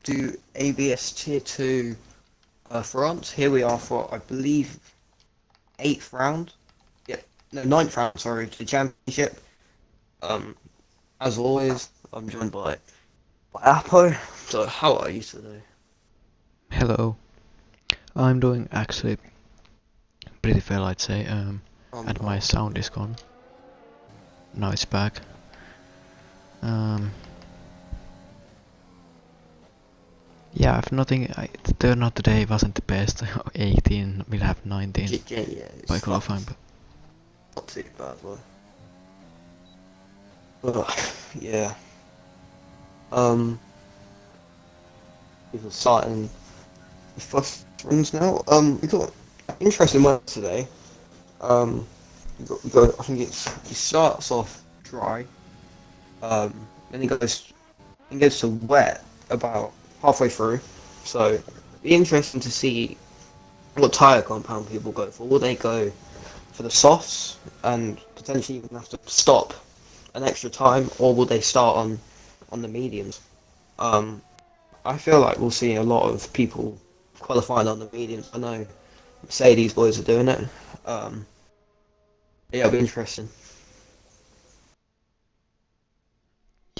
do ABS Tier 2 France. Here we are for, I believe, 8th round. Yeah, no, 9th round, sorry, to the championship. Um, as always, I'm joined by Apo. So, how are you today? Hello. I'm doing actually pretty well, I'd say. I'm And my not. sound is gone. Now it's back. Um, yeah, I've nothing. The turnout today wasn't the best. 18, we'll have 19 Yeah, by it's qualifying. But not too bad, but yeah. Um, People starting the first runs now. We got interesting weather today. Um, I think it starts off dry. Then it goes to wet about halfway through. So, it'd be interesting to see what tyre compound people go for. Will they go for the softs and potentially even have to stop an extra time, or will they start on the mediums? Um, I feel like we'll see a lot of people qualifying on the mediums. I know Mercedes boys are doing it. Um, yeah, it'll be interesting.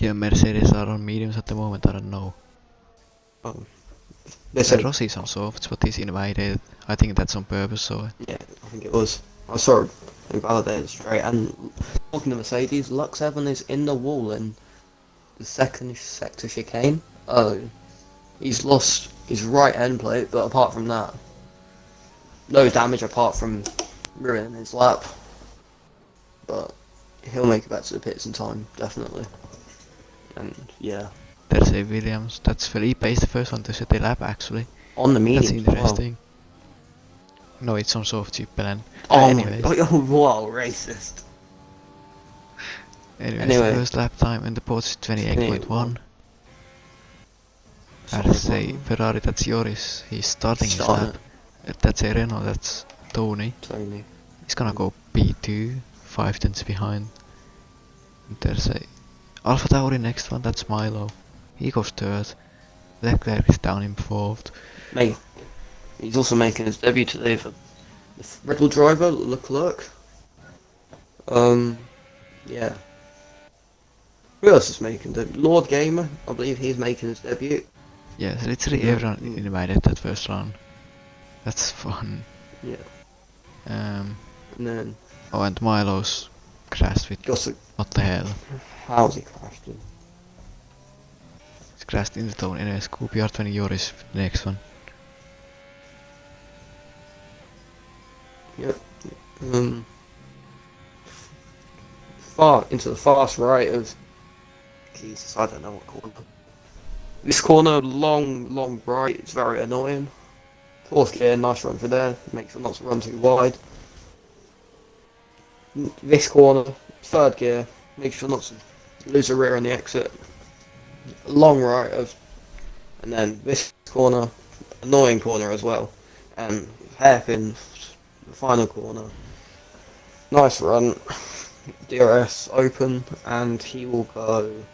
yeah, Mercedes are on mediums at the moment. I don't know. Um, they said, Rossi's on softs, but he's invited. I think that's on purpose. So yeah, I think it was. I saw it invalidated straight. And talking to Mercedes, Lux Evan is in the wall in the second sector chicane. Oh, he's lost his right end plate, but apart from that, no damage apart from ruining his lap. But he'll make it back to the pits in time, definitely. And yeah, there's a Williams. That's Felipe. Is the first one to set the lap actually. on the That's mediums as well. interesting. No, it's on soft chip plan. Oh my Anyways. god, oh, wow, racist. Anyways, the Anyway, first lap time in the Porsche is 28.1. I'd Solid say one. Ferrari, that's Joris. He's starting his Starting lap. it, That's a Renault, that's Tony. Tony. He's gonna go P2, 5 tenths behind. And there's a Alpha Tauri next one, that's Milo. He goes third. Leclerc is down in fourth. Mate, he's also making his debut today for the Red Bull driver, Leclerc. Yeah. Who else is making debut? Lord Gamer, I believe he's making his debut. Yes, literally Yeah, everyone invited that first round. That's fun. yeah. Um, And then oh, and Milo's crashed with Gossip. what the hell? How's he crashed in? He's crashed in the Tony. Anyways, QPR20 Joris, the next one. Yep. Far into the fast right of Jesus, I don't know what corner. This corner, long right, it's very annoying. Fourth gear, nice run for there. Make sure not to run too wide. This corner, third gear, make sure not to lose the rear on the exit. Long right of, and then this corner, annoying corner as well. And hairpin, the final corner. Nice run. DRS open, and he will go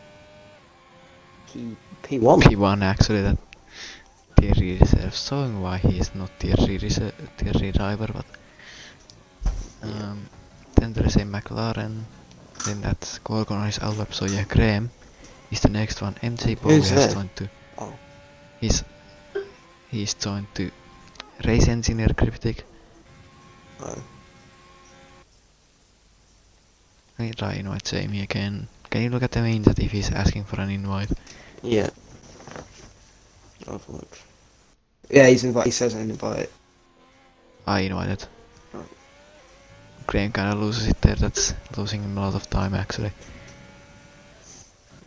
P1. P1 actually, that tier 3 reserve, showing why he is not tier 3 tier 3 driver, but Yeah. then there is a McLaren, then that's Gorgon on his Albep, so yeah, Graham is the next one. MJ Bowie Who's has there? joined to, Oh, he's joined to race engineer Cryptic. no. I try invite Jamie again. Can you look at the main chat if he's asking for an invite? Yeah. I've looked. Yeah, he's invited. He says an invite. I invited. Oh. Graham kinda loses it there, that's losing him a lot of time actually.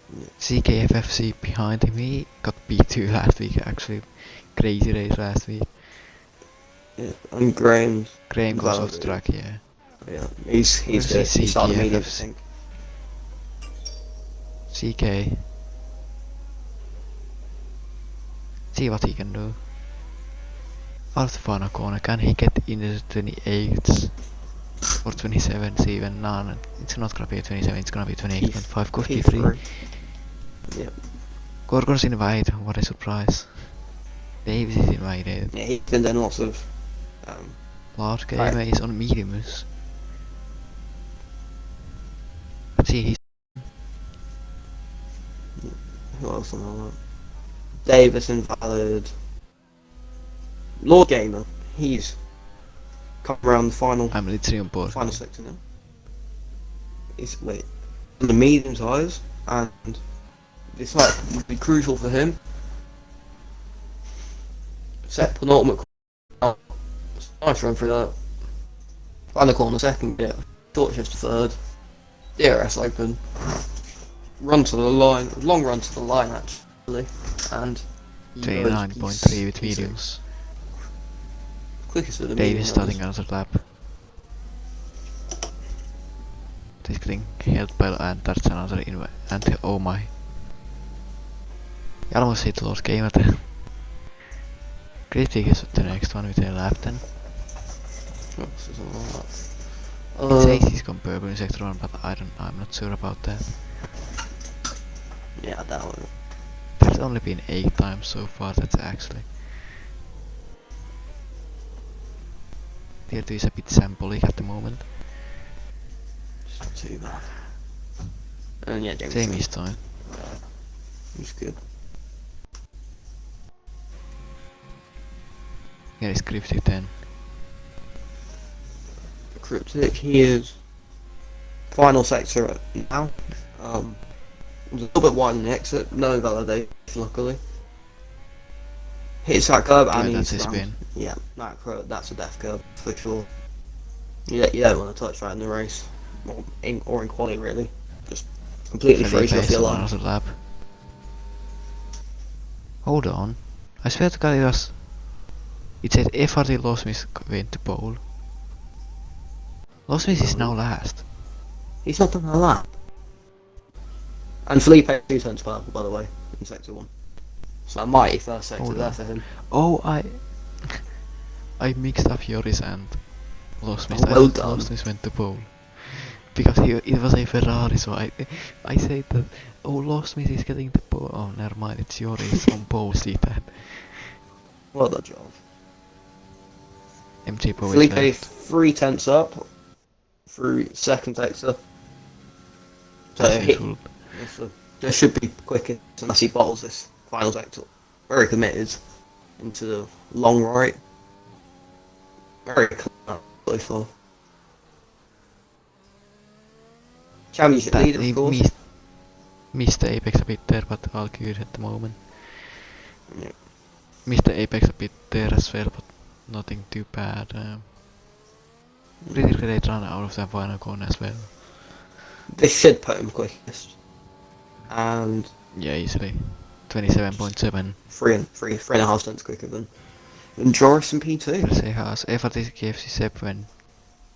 Yeah. CKFFC behind him, he got P2 last week actually. Crazy race last week. Yeah. And Graham's. Graham goes off the Validated. track, yeah. Yeah. He's Where's good. He started CKFFC? medium, I think. CK. See what he can do. Out of the final corner, can he get into the 28s? Or 27s even? No, it's not gonna be a 27, it's gonna be 28.5, goes P3. Yeah. Gorgon's invited, what a surprise. Davis is invited. Yeah, he's been doing lots of Large Right. Gamer is on mediums. Let's see, he's who else on that? Davis invalid. Lord Gamer, he's come around the final I'm literally on board. final sector now. He's wait. On the mediums highs, and this might be crucial for him. Set penultimate corner. Nice run through that. Final corner second, yeah. Short shift to third. DRS open. Run to the line, long run to the line actually. And he goes 29.3 with P6. mediums. Quickest of the Davis medium starting runners. another lap. He's getting held by and that's another oh my. I almost hit Lord Gamer there. Critic is the next one with a lap then. Oh, this is all right. It says he's gone purple in sector 1 but I'm not sure about that. Yeah, that one. There's only been 8 times so far, that's actually. Tier 2 is a bit sample-y at the moment. It's not too bad. And yeah, James. Same this time. He's good. Here is Cryptic then. Cryptic, he is final sector now. A little bit wide in the exit, no validation luckily. Hits that curb and Yeah, that's he's his round. spin. Yeah, that's a death curve for sure. You don't want to touch that in the race, or in quality really. Just completely throws you off your line. Another lap. Hold on. I swear to God it was... It said FRD Losmis went to pole. Losmis is now last. He's not done a lap. And Felipe 2 turns purple by the way, in sector 1. So a mighty first sector Hold there on. for him. Oh, I mixed up Joris and Losmis. Oh, well I thought done. Losmis went to pole. Because it was a Ferrari, so I said that, oh, Losmis is getting the pole. Oh, never mind, it's Joris on pole, see that. Well done, Joel. MJ Poe is Felipe left. 3 tenths up through second sector. So As usual. there should be quickest unless he bottles this final sector. Very committed into the long right. Very clever so far. Championship That leader, he of course. missed the apex a bit there, but all good at the moment. Yeah. Missed the apex a bit there as well, but nothing too bad. Pretty great run out of that final corner as well. This should put him quickest. And Yeah, easily. 27.7. three and a half cents quicker than Joris and P2. Tercer Haas, FRT KFC Sepp went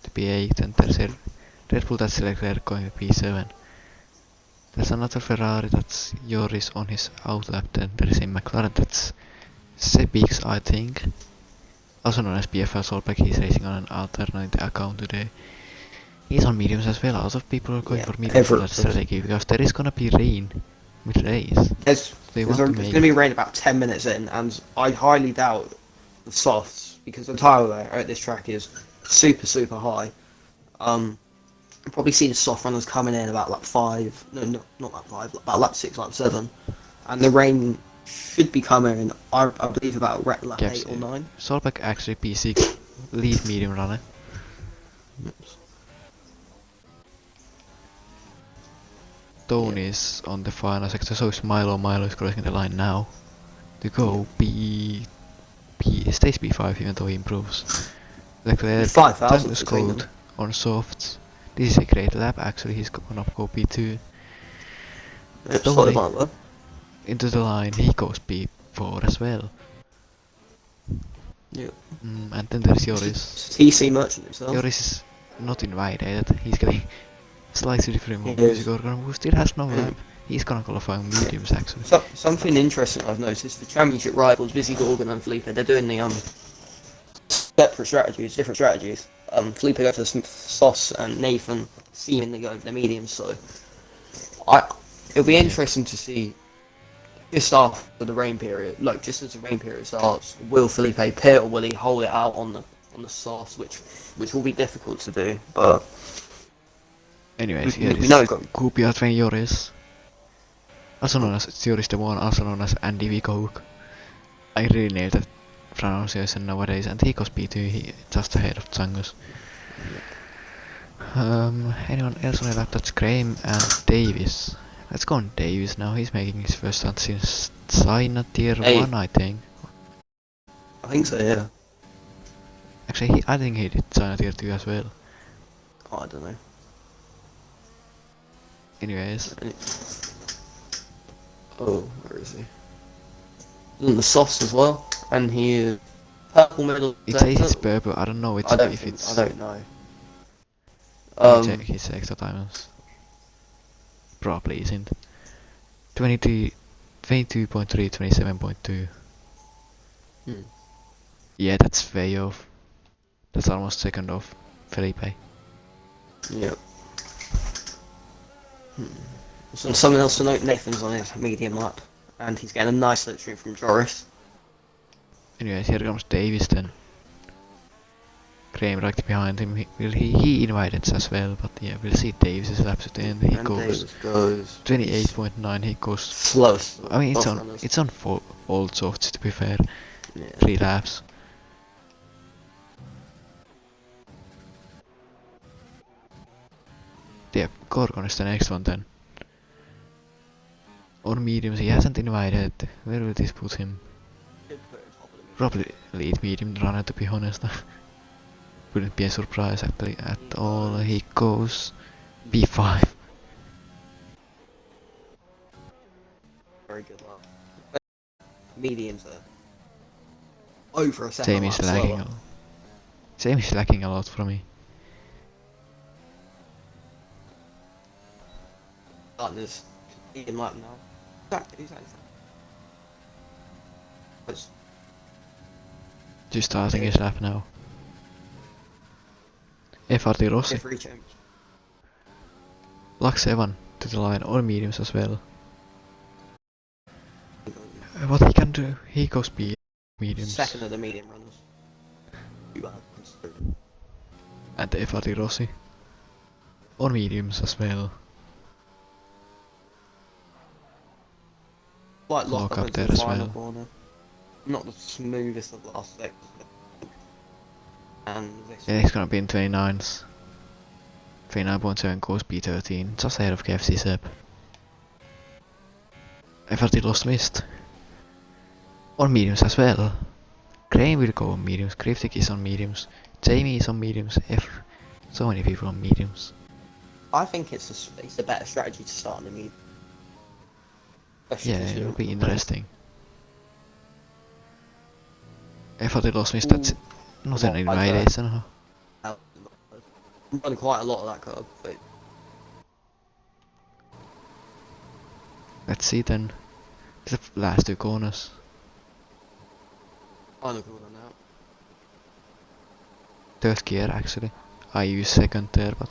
to P8 and Tercer Red Bull that's Leclerc going to P7. There's another Ferrari that's Joris on his outlap, then there is a McLaren that's Sepix I think. Also known as BFL Solberg, he's racing on an alternate account today. He's on mediums as well, a lot of people are going Yeah, for mediums for that everyone. strategy because there is gonna be rain mid-race. There's They There's want to going make to be rain about 10 minutes in, and I highly doubt the softs because the tyre wear at this track is super high. You'll probably see the soft runners coming in about lap 5, no, not lap 5, about lap 6, lap 7, and the rain should be coming, I believe, about lap Gaps 8 or 9. Solberg actually P6, lead medium runner. Tony is on the final sector, so is Milo. Milo is crossing the line now to go stays P5 even though he improves. Leclerc 5,000 Douglas between Code them. on softs. This is a great lap actually, he's gonna go P2. Yeah, Tony. slightly behind there. Into the line, he goes P4 as well. Yeah. And then there's Joris. It's TC Merchant himself. Joris is not invited, he's getting slightly different from He Music is. Organ who still has no Yeah. lap. He's gonna qualify on mediums actually. So, something interesting I've noticed, the championship rivals, Busy Gorgon and Felipe, they're doing the separate strategies, different strategies. Felipe goes for the sauce and Nathan seemingly go for the mediums, so it'll be interesting to see just after the rain period, look, just as the rain period starts, will Felipe pit or will he hold it out on the softs, which will be difficult to do, but Anyways, here we is know he's got Kupiatven Joris, also known as Joris the One, also known as Andy Vikouk. I really nailed that pronunciation nowadays, and he goes P2, he just ahead of Zangus. Anyone else on the lap? That's Graham and Davis. Let's go on Davis now, he's making his first start since China tier Hey. 1, I think. I think so, yeah. Actually, I think he did China tier 2 as well. Oh, I don't know. Anyways, Oh, where is he? He's in the softs as well, and he is purple medal. it says it's purple, I don't know I don't if think, it's... I don't know. Let me check his extra timers. Probably isn't. 22.3, 27.2. Hmm. Yeah, that's way off. That's almost second off Felipe. Yep. So something else to note, Nathan's on his medium lap, and he's getting a nice slipstream from Joris. Anyways, here comes Davis then. Graham right behind him. He invited as well, but yeah, we'll see Davis's laps at the end. He And goes Davis goes 28.9. He goes. slowest. I mean, of runners. it's on old softs to be fair. Yeah. 3 laps. Yeah, Gorgon is the next one then. On mediums, he hasn't invited. Where will this put him? Probably lead medium runner, to be honest. Wouldn't be a surprise actually at all. He goes B5. Very good lap. Mediums are over a second. Same is lagging. Same is lacking a lot for me. Partners medium lap now. Who's that? It's Just starting his lap now. FRT Rossi. free change. Lux 7 to the line, or mediums as well. What he can do, he goes B mediums. Second of the medium runners. And the FRT Rossi. Or mediums as well. Quite Lock locked up up there into the as final well. corner. Not the smoothest of last sectors. And this Yeah, he's gonna be in 29s. 29.7 goes B13, just ahead of KFC Seb. FRT lost missed. On mediums as well. Crane will go on mediums, Cryptic is on mediums, Jamie is on mediums, so many people on mediums. I think it's a better strategy to start on the medium. Especially Yeah, considering it'll be the interesting. FRT lost missed, that's not an invitation, huh? I'm running quite a lot of that curve, but Let's see then. The last 2 corners. final corner now. 3rd gear actually. I use 2nd there, but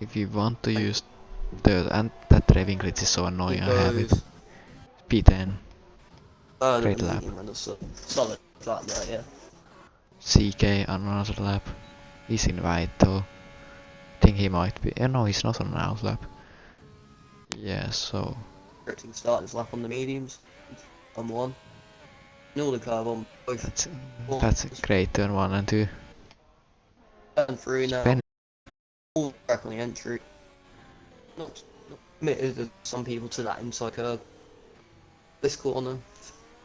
if you want to use 3rd, and that driving glitch is so annoying, I have it. P10. Great lap. Solid lap there, yeah. CK on another lap. He's in white though. Think he might be. No, he's not on an out lap. Yeah, so. Restricting start his lap on the mediums. On one. Nor the curve on both. That's a great turn 1 and 2. Turn through now. Ben. All back on the entry. Not committed as some people to that inside curve. This corner.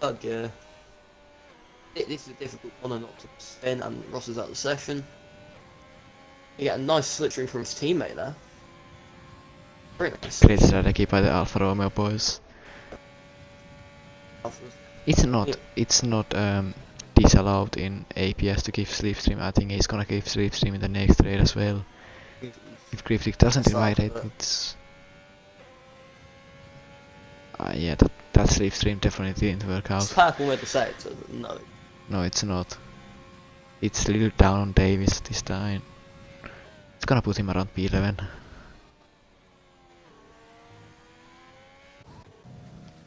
3rd gear. This is a difficult corner not to spin, and Ross is out of the session. You get a nice slipstream from his teammate there. Very nice. Great strategy by the Alfa Romeo boys. It's not disallowed in APS to give slipstream. I think he's gonna give slipstream in the next raid as well. If Cryptic doesn't invite it, it's... yeah, that slipstream definitely didn't work It's out. purple with the sector, but no. No, it's not. It's a little down on Davis this time. It's gonna put him around P11.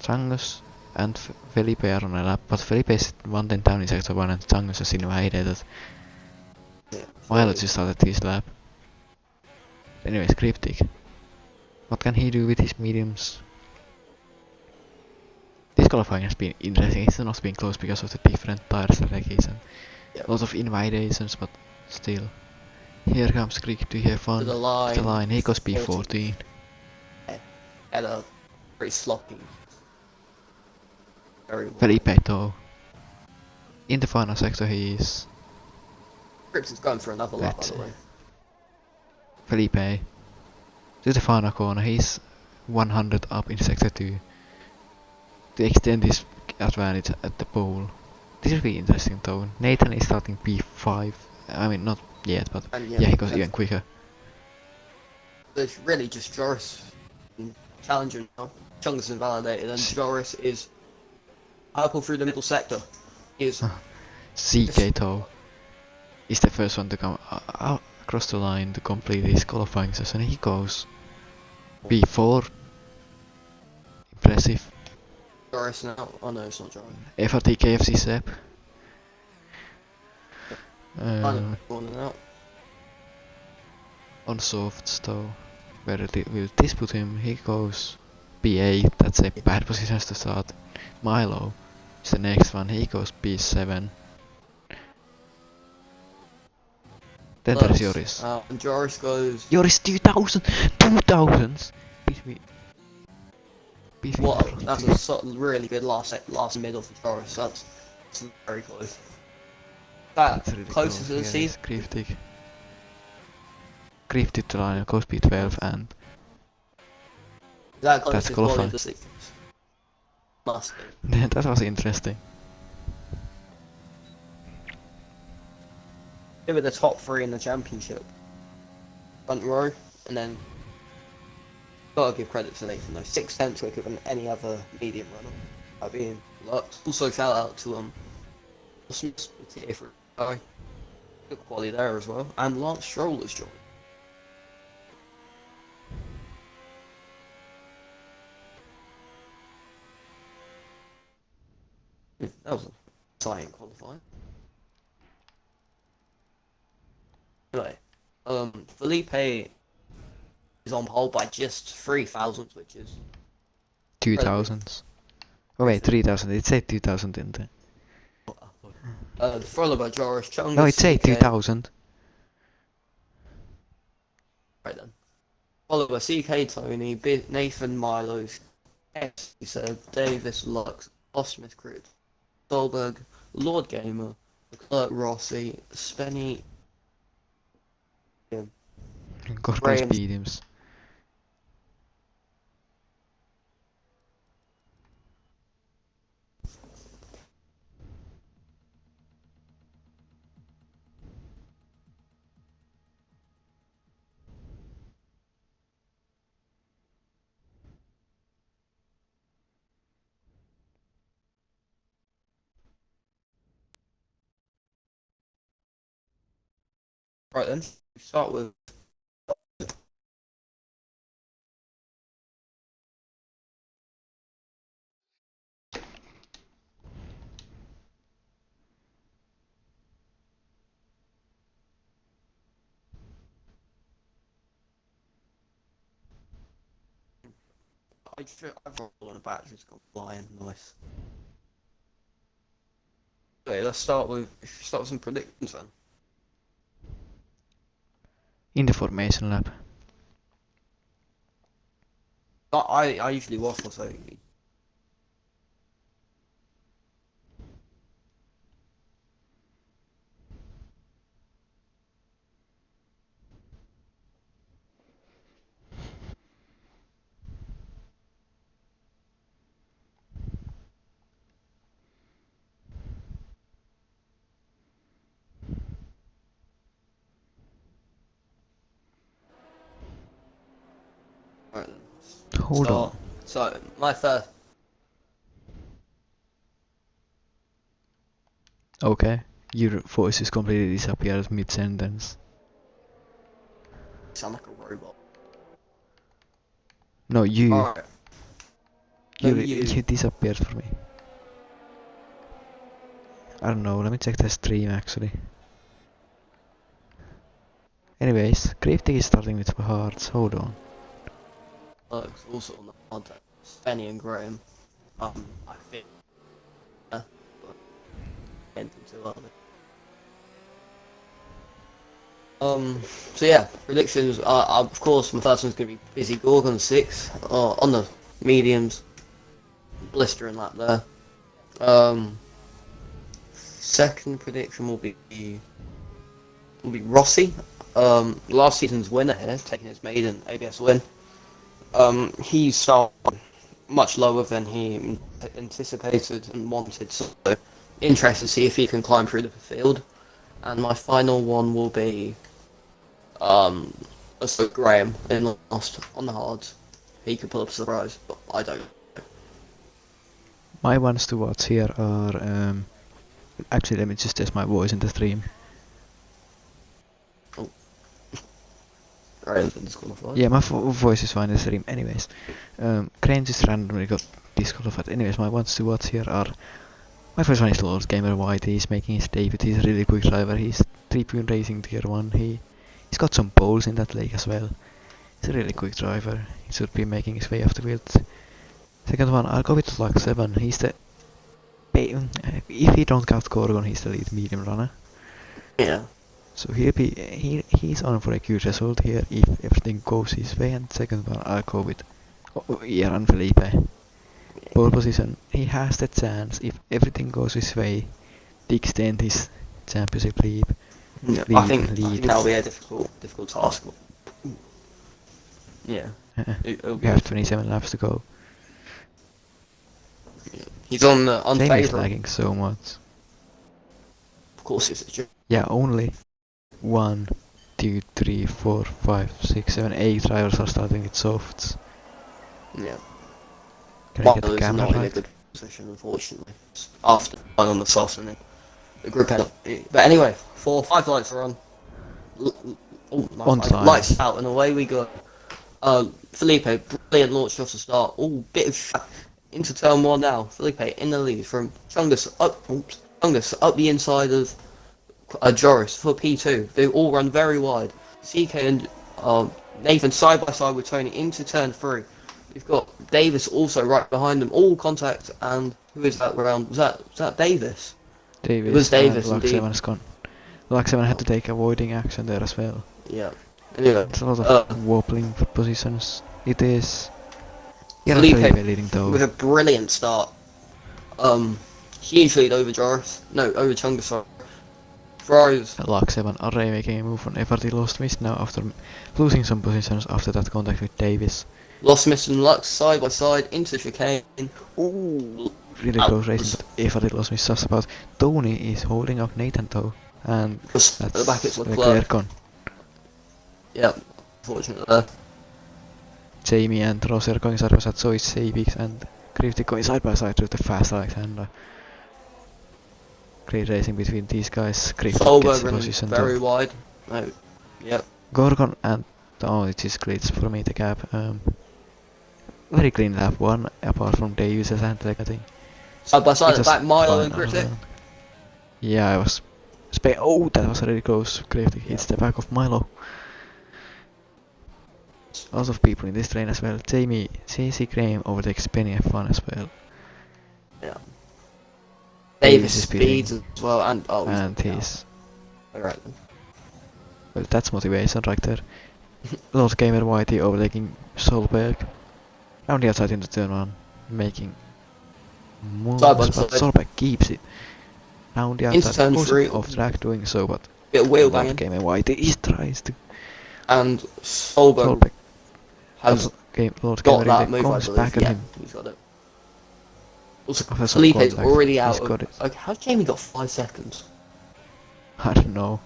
Changos and Felipe are on a lap, but Felipe is 110 down in sector 1 and Changos has invaded. Yeah, Milo just started his lap. Anyways, Cryptic. What can he do with his mediums? This qualifying has been interesting. It's not been close because of the different tire strategies and yeah. a lot of invitations, but still. Here comes Cryptic, have fun. To the To the line. line, he goes P14. Had a pretty sloppy. Very well. Felipe though. In the final sector he is Crips is going for another lap, by Let's the see. way. Felipe. To the final corner, he's 100 up in sector 2. To extend his advantage at the pole. This will be interesting though. Nathan is starting P5. I mean, not yet, but And yeah, he goes that's- even quicker. It's really just Joris challenging now. Chung's invalidated, and Joris is purple through the middle sector. He is CK though is the first one to come out across the line to complete his qualifying session. He goes P4. Impressive. Joris now. Oh no, it's not Joris. FRT KFC Sep. Final corner now. On softs though, where will this put him? He goes P8, that's a bad position to start. Milo is the next one, he goes P7. Then there's Joris. And Joris goes. Joris 2000! 2000s! What? That's a really good last middle for Joris. That's very close. That That's really closest to the Here is season. Cryptic. Cryptic to line goes P12 and That closest to qualifying. the season. Must be. that was interesting. Give it the top 3 in the championship. Front row, and then gotta give credit to Nathan though. 6/10 quicker than any other medium runner. By being Lux. Also shout out to Smith here for good quality there as well. And Lance Stroll has joined. That was exciting qualifying. Anyway, Felipe is on pole by just 3,000, which is 2000s. Oh wait, 3000, it said 2000 in there. followed by Joris Chung. No, it said 2000. Right then. Followed by CK Tony, Nathan Milo, S. He said Davis Lux, Osmith Crit, Stolberg, Lord Gamer, Leclerc Rossi, Spenny. Gorgon's Graham. mediums. Right then, we start with. I've rolled on a battery's gone flying, nice. Okay, let's start with some predictions then. In the formation lab. I usually waffle, so right then. Hold on. So my first. Okay. Your voice is completely disappeared mid-sentence. Sound like a robot. No, you. Alright. No, You disappeared for me. I don't know, let me check the stream actually. Anyways, Cryptic is starting with hearts, hold on. Alex also on the contact. Fanny and Graham. I think. But ended too early. So yeah, predictions. Of course, my first one's gonna be Busy Gorgon 6 on the mediums, blistering lap there. Second prediction will be Rossi. Last season's winner here, taking his maiden ABS win. He started much lower than he anticipated and wanted, so interested to see if he can climb through the field. And my final one will be also Graham in last on the hards. He could pull up a surprise, but I don't. My ones to watch here are actually let me just test my voice in the stream. Graham's been disqualified. Yeah, my voice is fine in the stream. Anyways, Crane just randomly got disqualified. Anyways, my ones to watch here are my first one is Lord Gamer White. He's making his debut. He's a really quick driver. He's Tribune Racing Tier 1. He's got some poles in that league as well. He's a really quick driver. He should be making his way off the field. Second one, I'll go with Luck 7. He's the if he don't count Gorgon, he's the lead medium runner. Yeah. So he's on for a good result here if everything goes his way. And second one, I'll go with Ieran Felipe. Pole position, he has the chance if everything goes his way to extend his championship lead. Yeah, I think that'll be a difficult task. Yeah. We have 27 laps to go. Yeah. He's on the Jamie is unfavourable. lagging so much. Of course, it's a Yeah, only 1, 2, 3, 4, 5, 6, 7, 8 drivers are starting with softs. Yeah. Can I One get the is camera not in a right? good position, unfortunately. After one on the soft and then the group head up. But anyway, 5 lights are on. Oh, nice. On time. Lights out and away we go. Felipe, brilliant launch off the start. Oh, bit of into turn 1 now. Felipe in the lead from Chungus up the inside of Joris for P2. They all run very wide. CK and Nathan side by side with Tony into turn 3. We've got Davis also right behind them, all contact, and who is that round? Was that Davis? Davis. It was Davis Luck indeed. 7 is gone. Luck 7 had to take avoiding action there as well. Yeah. Anyway, It's a lot of wobbling positions. It is. Yeah, Felipe Felipe leading though. with a brilliant start. Huge lead over Joris. No, over Chungus, sorry. Ferraris. Luck 7 already making a move on FRD lost miss now after losing some positions after that contact with Davis. Lost Miss and Lux side by side into chicane. Ooh. Really close racing, but FRD lost miss just about. Tony is holding up Nathan though. And Just at the back it's Leclerc Leclerc. gone. Yeah, unfortunately there. Jamie and Ross are going side by side, so is Sabix and Cryptic going side by side with the fast Alexander. Great racing between these guys. Cryptic gets Solberg the running position very top. wide. No, yep. Gorgon and it is glitch for me the gap. Very clean lap 1 apart from Davis and I think. Side by side It at the was back, Milo and fine all Cryptic. around. Yeah, I was. Oh, that was really close. Cryptic hits the back of Milo. Lots of people in this train as well. Jamie, CC Graham overtakes Penny F1 as well. Yeah. Davis Davis is speeds beating. as well, and And he's. alright then. Well, that's motivation right there. Lord Gamer Whitey overtaking Solberg. Round the outside into turn 1, making moves, Side by but side. Solberg keeps it. Round the Into outside, turn goes 3. off track doing so, but Bit of wheel Lord banging. Gamer Whitey he tries to. And Solberg Solberg has Lord got Gamer that really move, I comes believe. back at Yeah, him. he's got it. Also, After some Felipe's contact, already he's out. got it. Okay, how's Jamie got 5 seconds? I don't know.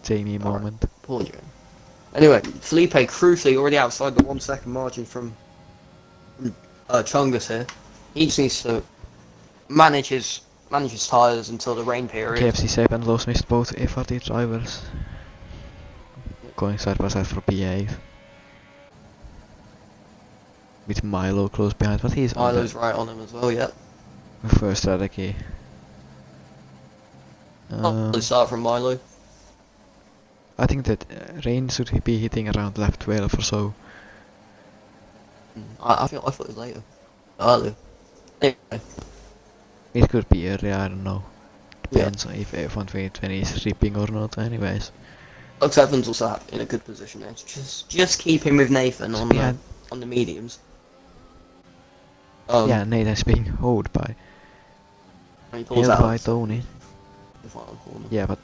Jamie Alright. moment. Poor Jamie. Anyway, Felipe crucially already outside the 1 second margin from Chungus here. He just needs to manage his tyres until the rain period. KFC Seb and Los missed both FRD drivers. Going side by side for P8. with Milo close behind, but he's on Milo's right on him as well, yeah. the first strategy. Let's start from Milo. I think that Rain should be hitting around lap 12 or so. I thought it was later. Earlier. Anyway, It could be earlier, I don't know. yeah. Depends on if F1 2020 is ripping or not, anyways. Lux Evans also in a good position there. Just keep him with Nathan on Yeah. the mediums. Yeah, Nathan's being held by When he pulls out Tony. the final corner. Yeah, but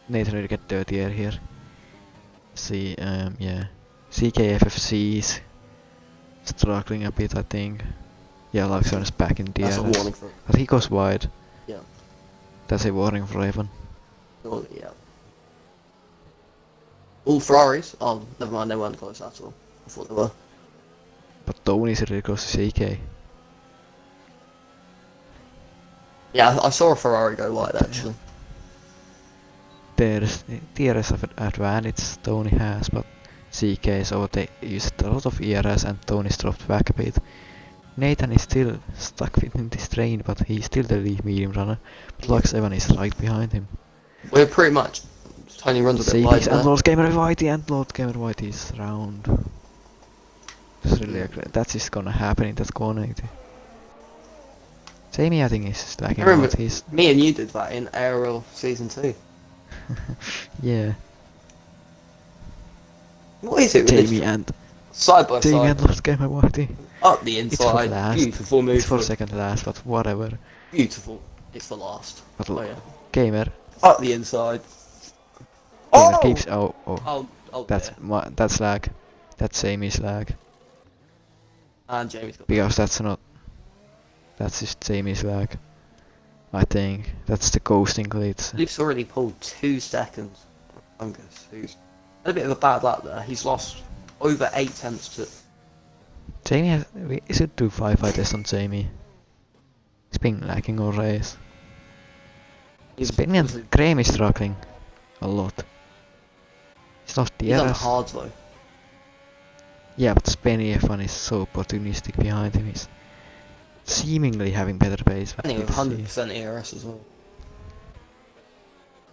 Nathan will get dirtier here. See, yeah. CKFFC's struggling a bit, I think. Yeah, Luxon's back in That's a DRS. warning for But he goes wide. Yeah. That's a warning for Evan. Oh, yeah. All Ferraris? Oh, never mind, they weren't close at all. I thought they were. But Tony's really close to CK. Yeah, I saw a Ferrari go wide actually. There's DRS of advantage Tony has, but CK, so they used a lot of ERS and Tony's dropped back a bit. Nathan is still stuck within this train, but he's still the lead medium runner. But Lux Evan is right behind him. We're pretty much. Tony runs a bit wide CK's there. and Lord Gamer Whitey and Lord Gamer Whitey is round. It's really that's just gonna happen in that corner. Jamie, I think, is lagging remember- out. He's Me and you did that in Aerial Season 2. yeah. What is it with Jamie this? and Side by Jamie side, and Lord Gamer Whitey. up the It's for inside, last. beautiful move. It's for second last, but whatever. Beautiful. It's for last. But Oh yeah. Gamer, Up the inside. Gamer Oh! keeps Oh, that's there. that's lag. That's Jamie's lag. And Jamie's got. Because that's just Jamie's lag. I think that's the ghosting glitch. Luke's already pulled 2 seconds. Angus, who's had a bit of a bad luck there. He's lost over 8 tenths to. Jamie has, we should do 5 test on Jamie. He's been lagging all race. Spinny and Graham is struggling a lot. He's lost He's on DRS. hard though. Yeah, but Spenny F1 is so opportunistic behind him. He's seemingly having better pace. I think with let's see. 100% ERS as well.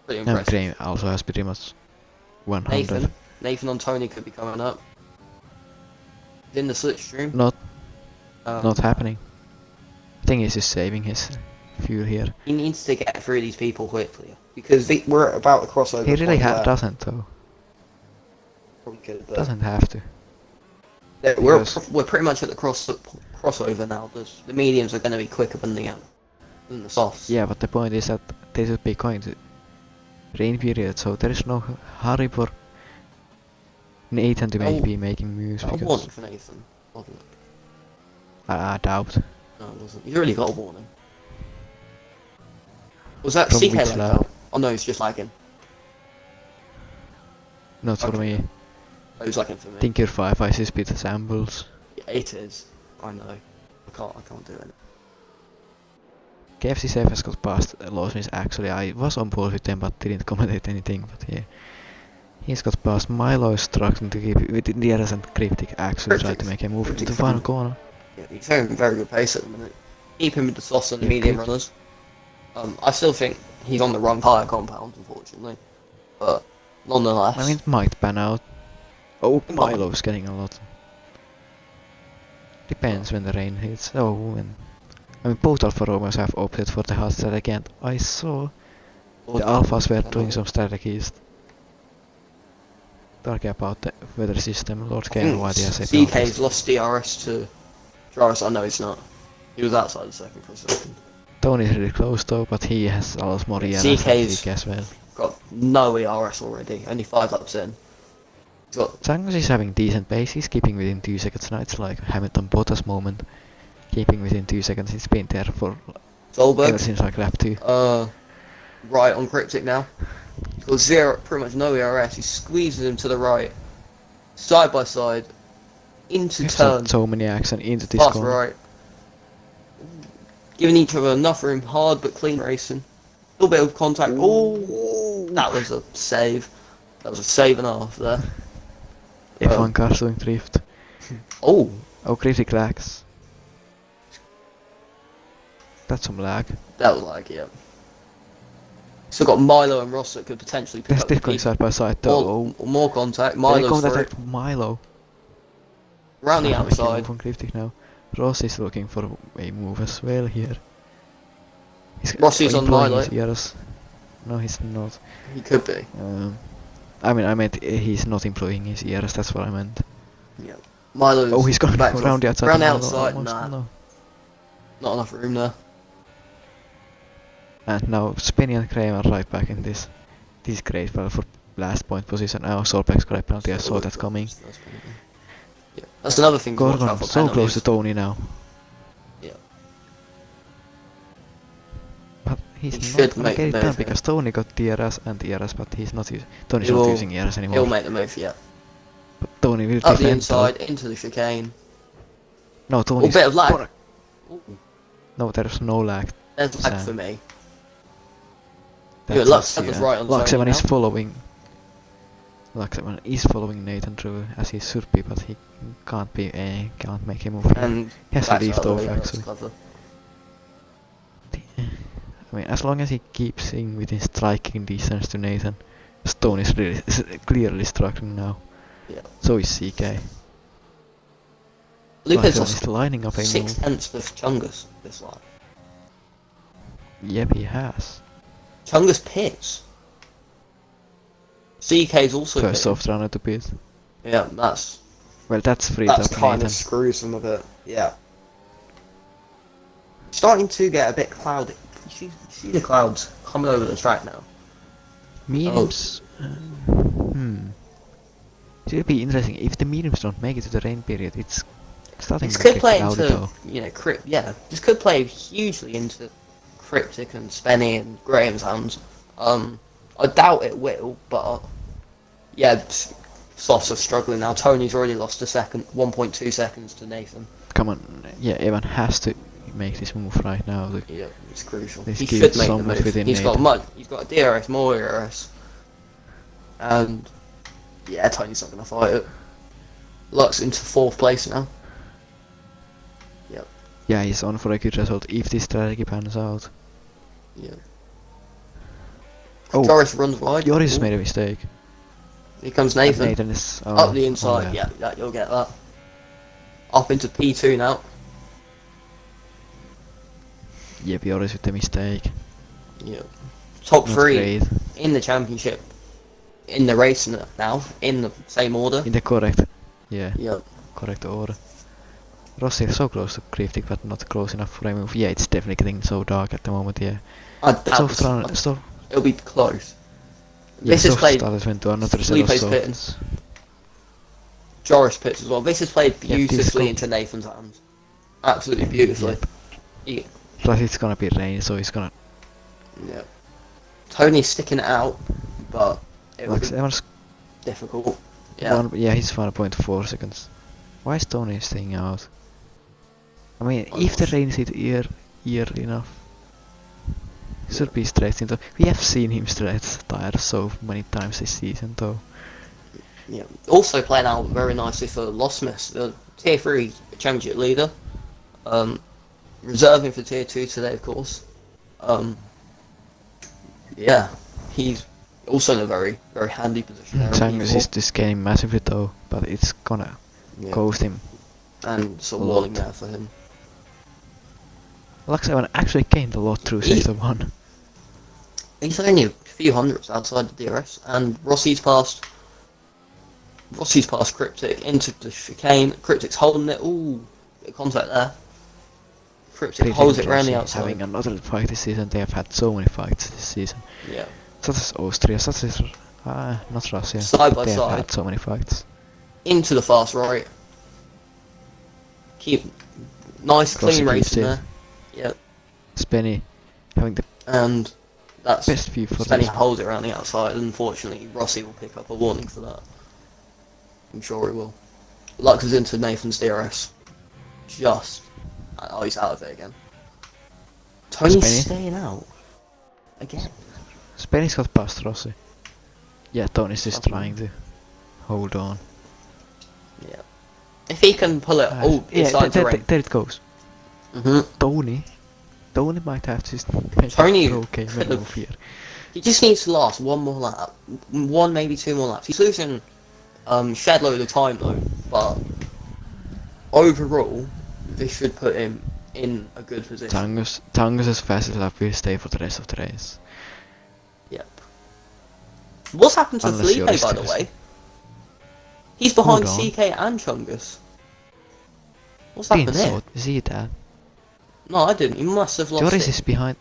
Pretty And impressive. Graham also has pretty much 100. Nathan on Tony could be coming up. In the slipstream. Not Um, not happening. I think he's just saving his fuel here. He needs to get through these people quickly because we're about to cross over. He really point where- doesn't though. Probably could, but Doesn't have to. we're because- we're pretty much at the crossover now. The mediums are going to be quicker than the softs. Yeah, but the point is that they should be going to rain period, so there is no hurry for Nathan to be making moves A because warning for Nathan, wasn't it? I doubt. No, it wasn't. He's already got a warning. Was that From CK which lagged lap? out? Oh no, it's just lagging. Not for Okay. me. It was lagging for me. Think your 5 ice is bit shambles. Yeah, it is. I know. I can't do it. KFC Safe has got past Lawson's actually. I was on board with them but didn't commentate anything, but yeah. He's got past. Milo is struggling to keep with the others and Cryptic actually tried to make a move into the final corner. Yeah, he's having very good pace at the minute. Keep him with the softs and the Yeah, medium good. runners. I still think he's on the wrong tyre compound, unfortunately. But nonetheless, I mean, it might pan out. Oh, It might. Milo's getting a lot. Depends when the rain hits. Oh, and I mean, both Alfa Romeos have opted for the hard strategy, and I saw the Alphas were doing some strategies. Talking about the weather system, Lord Gamer, why do I say the CK's Alphas? lost DRS to Jarvis. I know he's not. He was outside the second for a second. Tony's really close though, but he has a lot more ERS than CK's CK as well. Got no ERS already. Only 5 laps in. He's got Sainz is having decent pace, he's keeping within 2 seconds now, it's like Hamilton Bottas moment. Keeping within 2 seconds, he's been there for ever Solberg. since like lap 2. Right on Cryptic now. He's got pretty much no ERS. He squeezes him to the right, side by side, into turn, So many accidents into this fast corner. right. Giving each other enough room, hard but clean racing. A little bit of contact. Oh, that was a save. That was a save and a half there. F1 cars doing drift. Oh, Oh, critic lags. That's some lag. that was like, yeah. So got Milo and Ross that could potentially pick They're up the still going P. side by side though. More contact. They Milo's come through. attack Milo. Round the Trying to make a outside. move on Cryptic now. Ross is looking for a move as well here. He's Rossi's on employing Milo. his ears. No, he's not. He could be. I meant he's not employing his ears. That's what I meant. Yeah. Milo's Oh, he's going back around the outside. Round the Milo outside, almost, nah. no. Not enough room there. And now Spinny and Kramer right back in this great battle for last point position. Now Solbeck's got a penalty. I saw that coming. Yeah. That's another thing to watch Gorgon out for so close to penalties. Tony now. Yeah. But he's He not should gonna make get it the done move here. because Tony got DRS and DRS, but he's not Tony's He not will- using DRS He'll anymore. make the move, yeah. But Tony will Up the defend inside, into the chicane. though. No, A Tony's bit of lag. Correct. Ooh, No, there's no lag. there's lag Sam. for me. That's Lux us, 7's yeah. right on Lux Tony 7 is now. following. Lux 7 is following Nathan through as he should be, but he can't make a move. And He has to backs leave out of the though, way, that's actually. clever. I mean, as long as he keeps in within striking distance to Nathan, Stone is clearly struggling now. Yeah. So is CK. Lucas Lux 7 lost is lining up a move. 6/10 of Chungus this line. Yep, he has. Chungus pits. CK's also First pitting. soft runner to beat. Yeah, that's Well, that's freed up kind Nathan. of screws them a bit. Yeah. Starting to get a bit cloudy. You see the clouds coming over the track now. Mediums. It will be interesting if the mediums don't make it to the rain period. It's starting This to could get play cloudy into, though. this could play hugely into Cryptic and Spenny and Graham's hands. I doubt it will, but yeah, Softs are struggling now. Tony's already lost 1.2 seconds to Nathan. Come on, yeah, Evan has to make this move right now. Yeah, it's crucial. This He gives should make the somewhat move. within He's got Nathan. He's got a DRS, more DRS, and yeah, Tony's not gonna fight it. Lux into 4th place now. Yep. Yeah, he's on for a good result if this strategy pans out. Yeah. Oh, Joris runs wide. Joris Ooh. made a mistake. Here comes And Nathan. Nathan is Up the inside, yeah. yeah, you'll get that. Up into P2 now. Yep, Joris with the mistake. Yeah. Top Not 3 great. in the championship. In the race now, in the same order. In the correct, yeah, Yeah. correct order. Rossi is so close to Cryptic, but not close enough for a move. Yeah, it's definitely getting so dark at the moment. Yeah. I doubt Soft run, it'll be close. yeah, This is soft played. starters went to another set of Felipe's pitting. softs. Joris pits as well. This is played Yeah, this beautifully go- into Nathan's hands. Absolutely beautifully. Yep. Plus it's gonna be rain, so it's gonna. Yeah. Tony's sticking it out, but it will Like, be Evans, difficult. Yeah. yeah, he's 1.4 seconds. Why is Tony staying out? I mean, I'm if the not rain is hit early enough, he should be stretched into. We have seen him stretch tires so many times this season, though. Yeah. Also playing out very nicely for Lostmas, the Tier 3 Championship leader. Reserving for Tier 2 today, of course. Yeah, he's also in a very, very handy position there. in Changus P4. is just gaining massively though, but it's gonna Yeah. cost him. And some a warning lot. there for him. Lux 7 actually gained a lot through He- Sector 1. He's only a few hundreds outside the DRS, and Rossi's passed Cryptic into the chicane. Cryptic's holding it. Ooh, bit of contact there. Cryptic holds it around the outside. Having another fight this season, they have had so many fights this season. Yeah. Such as Austria, such as not Russia. Side by they have side. had so many fights. Into the fast right. Keep nice Rossi clean keeps racing it. there. Yep. Spenny having the And that's best view for Spenny this. holds it around the outside. Unfortunately, Rossi will pick up a warning for that. I'm sure he will. Lux is into Nathan's DRS. Oh, he's out of it again. Tony's Spenny. staying out. Again. Spenny's got past Rossi. Yeah, Tony's just Something. trying to hold on. Yeah. If he can pull it all yeah, inside the ring. there it goes. Tony might have to make Tony a okay move here. He just needs to last one more lap. One, maybe two more laps. He's losing shed load of time though, but overall, this should put him in a good position. Tangus's fastest lap will stay for the rest of the race. Yep. What's happened to Unless Felipe, Joris by the goes. way? He's behind Hold on. CK and Chungus. What's happened Didn't here? see that. No, I didn't. He must have lost Joris it. is behind.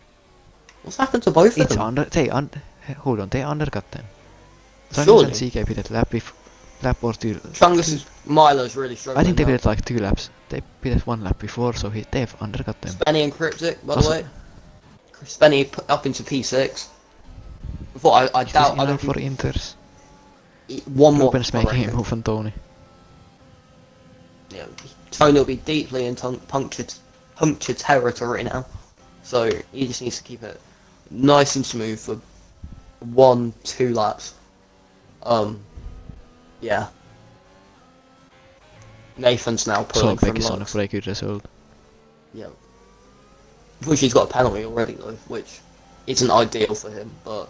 What's happened to both of It's them? hold on, they undercut them. Surely. Tangus and CK beat it lap or two. Chungus' Milo's really struggling. I think they now. beat it like 2 laps. They beat it 1 lap before, so they've undercut them. Spenny and Cryptic, by the Also- way. Spenny up into P6. Before I Is doubt. this I enough don't for Inters? think one more. Ruben's I making a reckon. move on Tony. Yeah, Tony will be deeply in punctured territory now, so he just needs to keep it nice and smooth for 1-2 laps. Yeah. Nathan's now pulling from Solbeck is on a Lux. very good result. Yeah. Which he's got a penalty already though, which isn't ideal for him, but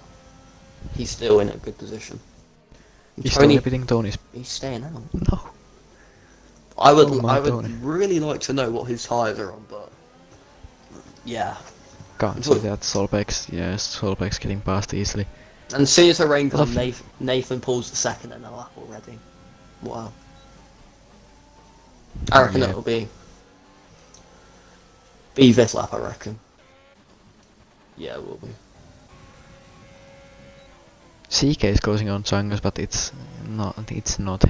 he's still in a good position. He's Tony, Tony beating Tony's. he's staying out. No. I would, Oh my I would Tony. really like to know what his tyres are on, but yeah. Can't see that. Solbeck's getting past easily. And as soon as the rain Well, comes, Nathan pulls the second in the lap already. Wow. I reckon Yeah. it'll be this lap, I reckon. Yeah, it will be. CK is closing on Changas, but it's not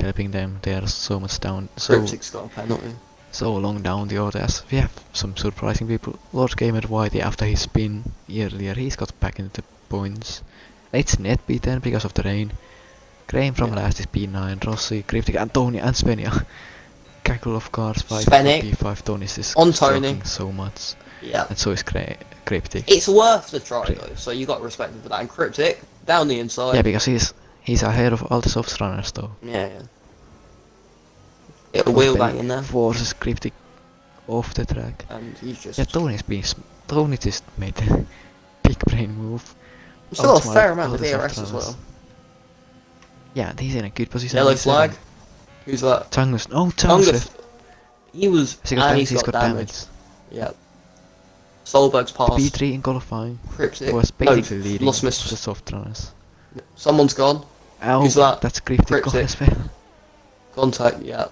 helping them. They are so much down, Cryptic's got a penalty. so long down the order. As we have some surprising people. Lord Gamer Whitey, after his spin earlier, he's got back into the points. It's net beaten because of the rain. Graham from Yeah. last is P9, Rossi, Cryptic, Antonia and Spenia. Cackle of cars 5 Spenny. P5. Tony is On Tony. struggling so much, Yeah. and so is Cryptic. It's worth the try though, so you got to respect him for that. And Cryptic, down the inside. Yeah, because he's ahead of all the soft runners though. Yeah. It'll wheel Speny back in there, forces Cryptic off the track. and he's just... Yeah, Tony just made a big brain move. He's got a outsmart fair amount all of the DRS soft as runners. well. Yeah, he's in a good position. Yellow He's seven. flag. Who's that? Tungus. Oh, Tungus. Tungus. He was... Has he got and damage? He's got damage. Yeah. Solberg's passed. P3 in qualifying. Cryptic. Was basically leading lost the miss. soft runners. Someone's gone. Oh, Who's that? that's Cryptic gone Cryptic. as well. Contact, yeah.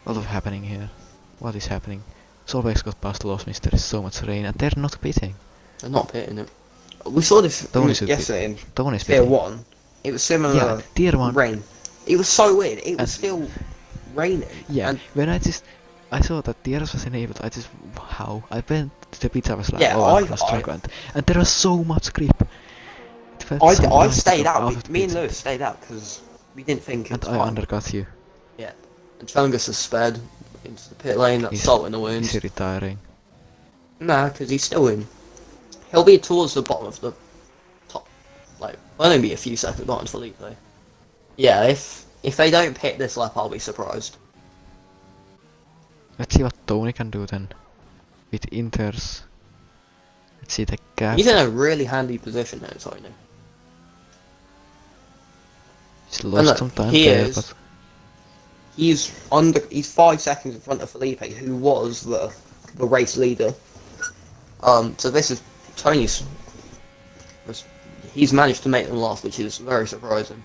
A lot of happening here. What is happening? Solveig's got past the lost miss. There is so much rain, and they're not pitting. They're not pitting it. We saw this Tony should yesterday in Tony's Tier pitting. 1. It was similar Yeah, tier 1. rain. It was so weird. It was And- still raining. Yeah, And when I saw that DRS was enabled, how? I went to the pizza, I was like, Yeah, oh, I- I was struggling. And there was so much grip. It felt so I nice to stayed go out. of the Me and pizza. Lewis stayed out because we didn't think it And was I fine. undercut you. Yeah. And Chungus has sped into the pit lane. That's He's- salt in the wound. He's retiring. Nah, because he's still in. He'll be towards the bottom of the top. Like, only be a few seconds behind Felipe. Yeah, if they don't pit this lap, I'll be surprised. Let's see what Tony can do then. With Inters. Let's see the gap. He's in a really handy position now, Tony. He's lost look, some time he there, is. but He's 5 seconds in front of Felipe, who was the race leader. So this is Tony's. He's managed to make them last, which is very surprising.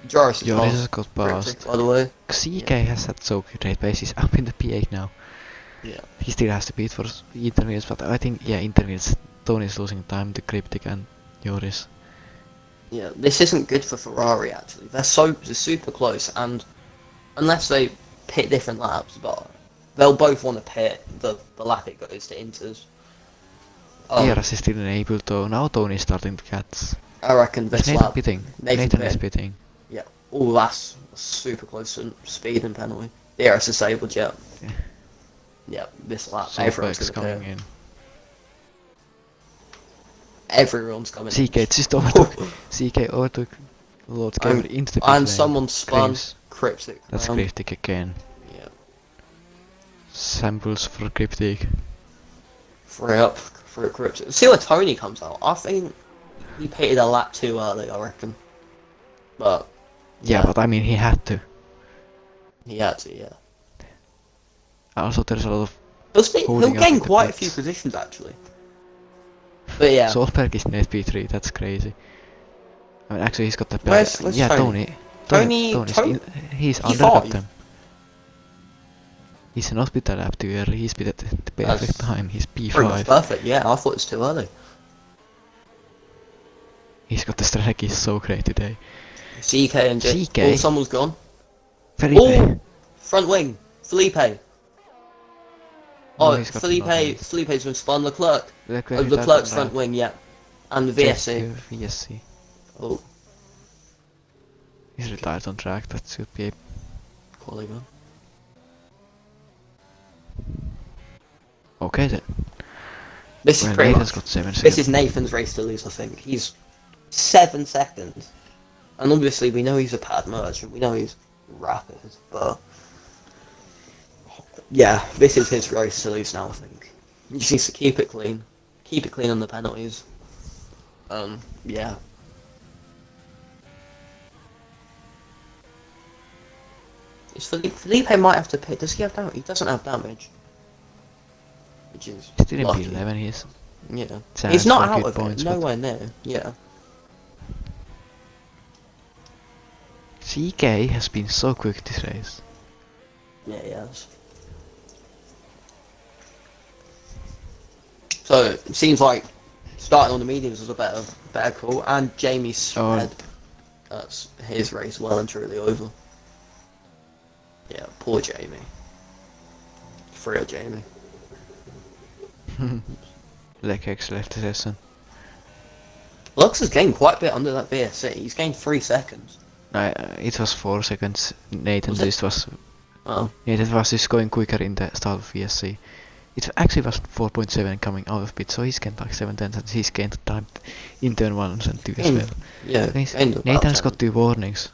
Joris is Joris past has got Cryptic, past. by the way. CK has had so good rate base. He's up in the P8 now. Yeah. He still has to beat for intermediates, but I think, yeah, intermediates. Tony's losing time to Cryptic and Joris. Yeah, this isn't good for Ferrari actually. They're super close, and unless they pit different laps, but they'll both want to pit the lap it goes to Inters. DRS is still enabled though. Now Tony's starting to catch. I reckon Is this Nathan lap. pitting? Nathan Nathan is pit. pitting. Yeah. Oh, that's super close to speed and penalty. DRS disabled. Yeah. Yeah. Yeah. This lap, everyone's Solveig's gonna coming pit. in. Everyone's coming. CK just overtook. CK overtook Lord Gamer into the pit lane. And someone spun Graves. Cryptic. That's round. Cryptic again. samples for Cryptic. Free up for a crypto. See where Tony comes out. I think he pitted a lap too early, I reckon. But Yeah, but I mean he had to. he had to, yeah. Also there's a lot of He'll holding up gain in the quite a pits. few positions actually. But yeah, Solberg is net P3, that's crazy. I mean actually he's got the Where's yeah, Tony? Tony's he's P5. undercut them. He's not bit the lap too early, he's bit at the perfect time, he's Pretty much P5. perfect, yeah. I thought it was too early. He's got the strategy so great today. CK and CK? Oh, someone's gone. Felipe! Oh, front wing, Felipe. No, Oh, he's got nothing. Felipe's been spun Leclerc. Leclerc Oh, is Leclerc's that front bad. wing, yeah. And the VSC. VSC. Oh, He's retired on track, that should be a quality man. okay then. This is Well, pretty Nathan's much. got 7 This seconds. is Nathan's race to lose, I think. He's 7 seconds. And obviously we know he's a pad merchant, we know he's rapid, but yeah, this is his race to lose now, I think. He just needs to keep it clean. Keep it clean on the penalties. Yeah. Felipe might have to pit. Does he have damage? He doesn't have damage. Which is He didn't lucky. P11, he's Yeah. chance He's not for out good of points, it. but Nowhere near. Yeah. CK has been so quick this race. Yeah, he has. So it seems like starting on the mediums was a better call. And Jamie's Oh. head. That's his race well and truly over. Yeah, poor Jamie. Free of Jamie. Lekex left the session. Lux has gained quite a bit under that VSC. He's gained 3 seconds. It was 4 seconds. Nathan Was it? just was Oh. Nathan was just going quicker in the start of VSC. It actually was 4.7 coming out of pit, so he's gained like 7 tenths and he's gained time in turn 1 and 2 as well. Yeah, gained about Nathan's 10. got 2 warnings.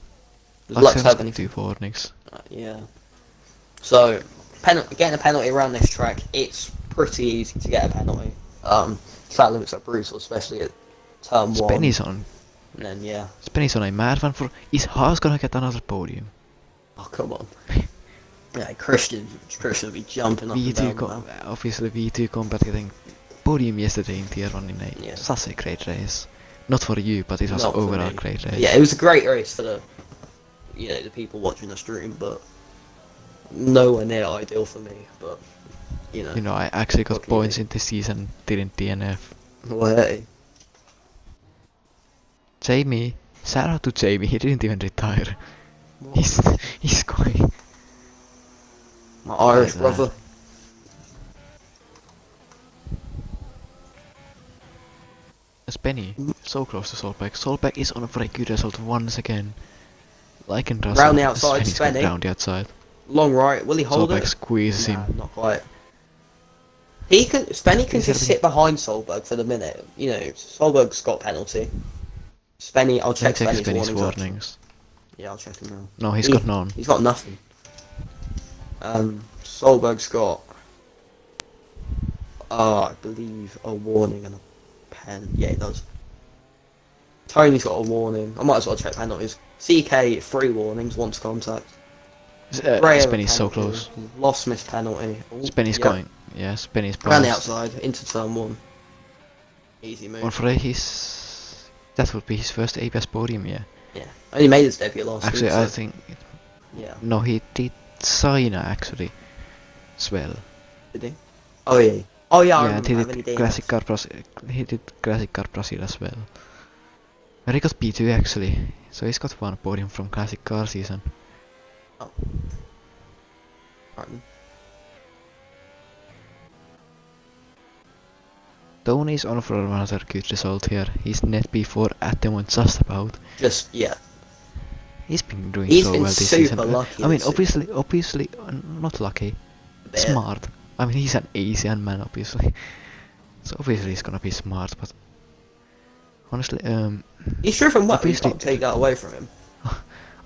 Does Lux Lux have got anything? 2 warnings. Yeah. So, getting a penalty around this track, it's pretty easy to get a penalty. Track limits are brutal, especially at turn 1. Spenny's on. And then, yeah. Spenny's on a mad one for. Is Haas gonna get another podium? Oh, come on. Yeah, Christian will be jumping up and V2 down now. obviously V2 Combat getting podium yesterday in tier 1 in a Yeah. such a great race. Not for you, but it was Not for overall me. great race. Yeah, it was a great race for the people watching the stream, but nowhere near ideal for me. But You know, I actually got What can you points do? in this season, didn't DNF. well, hey, Jamie, shout out to Jamie, he didn't even retire. He's going. my Irish Like that. brother. Spenny, so close to Solberg. Solberg is on for a good result once again. Like in Russell, Round the outside, Spenny's got Spenny. round the outside. Long right, will he hold Solberg it? squeezes Nah, him. not quite. Spenny can He's just having- sit behind Solberg for the minute. You know, Solberg's got penalty. Spenny, I'll check Check Spenny's Spenny's warnings. warnings. Yeah, I'll check him now. No, he's He- got none. He's got nothing. Solberg's got, I believe, a warning and a pen. Yeah, he does. Tony's got a warning. I might as well check penalties. CK, 3 warnings, once contact. Ray, a Spenny's so penalty. close. Lost miss penalty. Ooh, Spenny's yeah. going. Yeah, Spenny's Around the passed. outside, into turn 1. Easy move. Well, for that would be his first ABS podium, yeah. Yeah. Only made his debut last Actually, week. I so- think Yeah. no, he did China actually as well. Did he? Oh yeah. Oh yeah, I Yeah, remember and he having did DNF. Classic Car Brazil. He did Classic Car Brazil as well. Where he got P2 actually, so he's got 1 podium from Classic Car season. Right. Tony's on for another good result here. He's net P4 at the moment, just about. Just, yeah. He's been doing He's so been well this super season. lucky I mean, this season. obviously, not lucky. A bit. Smart. I mean, he's an Asian man, obviously. So obviously he's gonna be smart, but honestly, He's driven well, you obviously- can't take that away from him.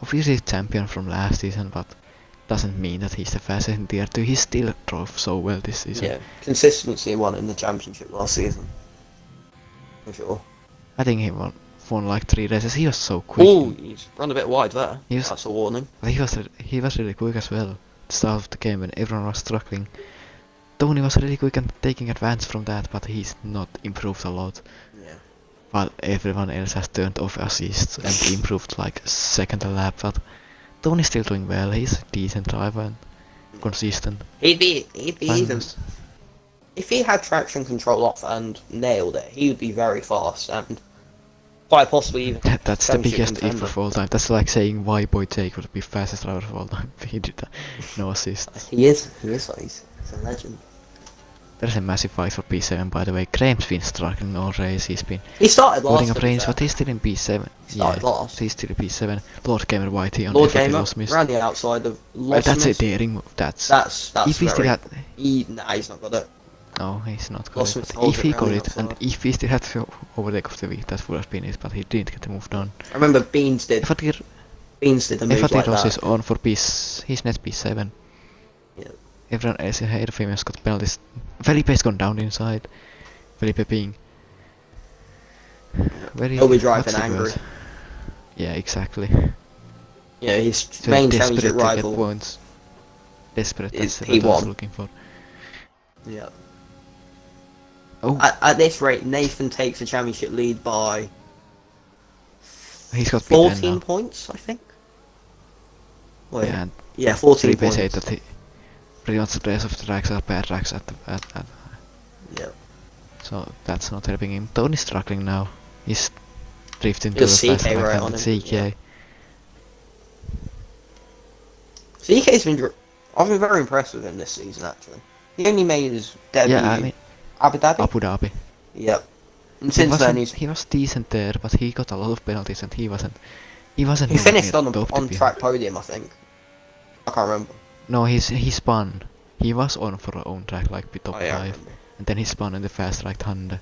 obviously he's champion from last season, but doesn't mean that he's the fastest in tier 2. He still drove so well this season. Yeah, consistency won in the championship last season. For sure. I think he won like 3 races. He was so quick. Oh, he's run a bit wide there. He was- That's a warning. But he was really quick as well. At the start of the game when everyone was struggling. Tony was really quick and taking advantage from that, but he's not improved a lot. Yeah. While everyone else has turned off assists and improved like a second a lap, but Tony's still doing well. He's a decent driver and consistent. He'd be even Magnus. if he had traction control off and nailed it, he would be very fast and quite possibly even That's the championship biggest if contender. of all time. That's like saying why Boy Jake would be fastest driver of all time. He did that. No assists. He is like he's a legend. There's a massive fight for P7 by the way. Graham's been struggling all race. He's been He started last. putting up to be range, fair. but he's still in P7. He started last. he's still in P7. Lord Gamer YT on Lord F1 Gamer lost miss. ran the outside of Well, that's a lost. daring move. That's That's if he still very. had. He's not got it. No, he's not good. Lost miss But holds if it he round got the it, and outside. if he still had to overtake of the week, that would have been it. But he didn't get the move done. I remember Beans did. If I did, Beans did a move like Ross that. is on for he's net P7. Yeah. Everyone else ahead of him has got penalties. Felipe's gone down inside. Felipe being very. He'll be driving what's the angry. word? Yeah, exactly. Yeah, his So main desperate championship to get rival. points. Desperate. is That's the word I was P1. looking for. Yeah. Oh, At this rate, Nathan takes the championship lead by he's got P10 14 now. points, I think. Wait, Yeah, and yeah, 14 Felipe points. said that he pretty much the rest of the tracks are bad tracks at Yeah. so that's not helping him. Tony's struggling now. He's drifting to Just the fast CK track right and on him, CK. yeah. CK's been. I've been very impressed with him this season, actually. He only made his debut Yeah, I mean Abu Dhabi. Abu Dhabi. Yep. And since then, He was decent there, but he got a lot of penalties and he wasn't. He wasn't. he nowhere finished near on the the top to on be- track podium, I think. I can't remember. No, he spun. He was on for our own track, like top Oh, yeah, I 5, remember. and then he spun in the fast right hand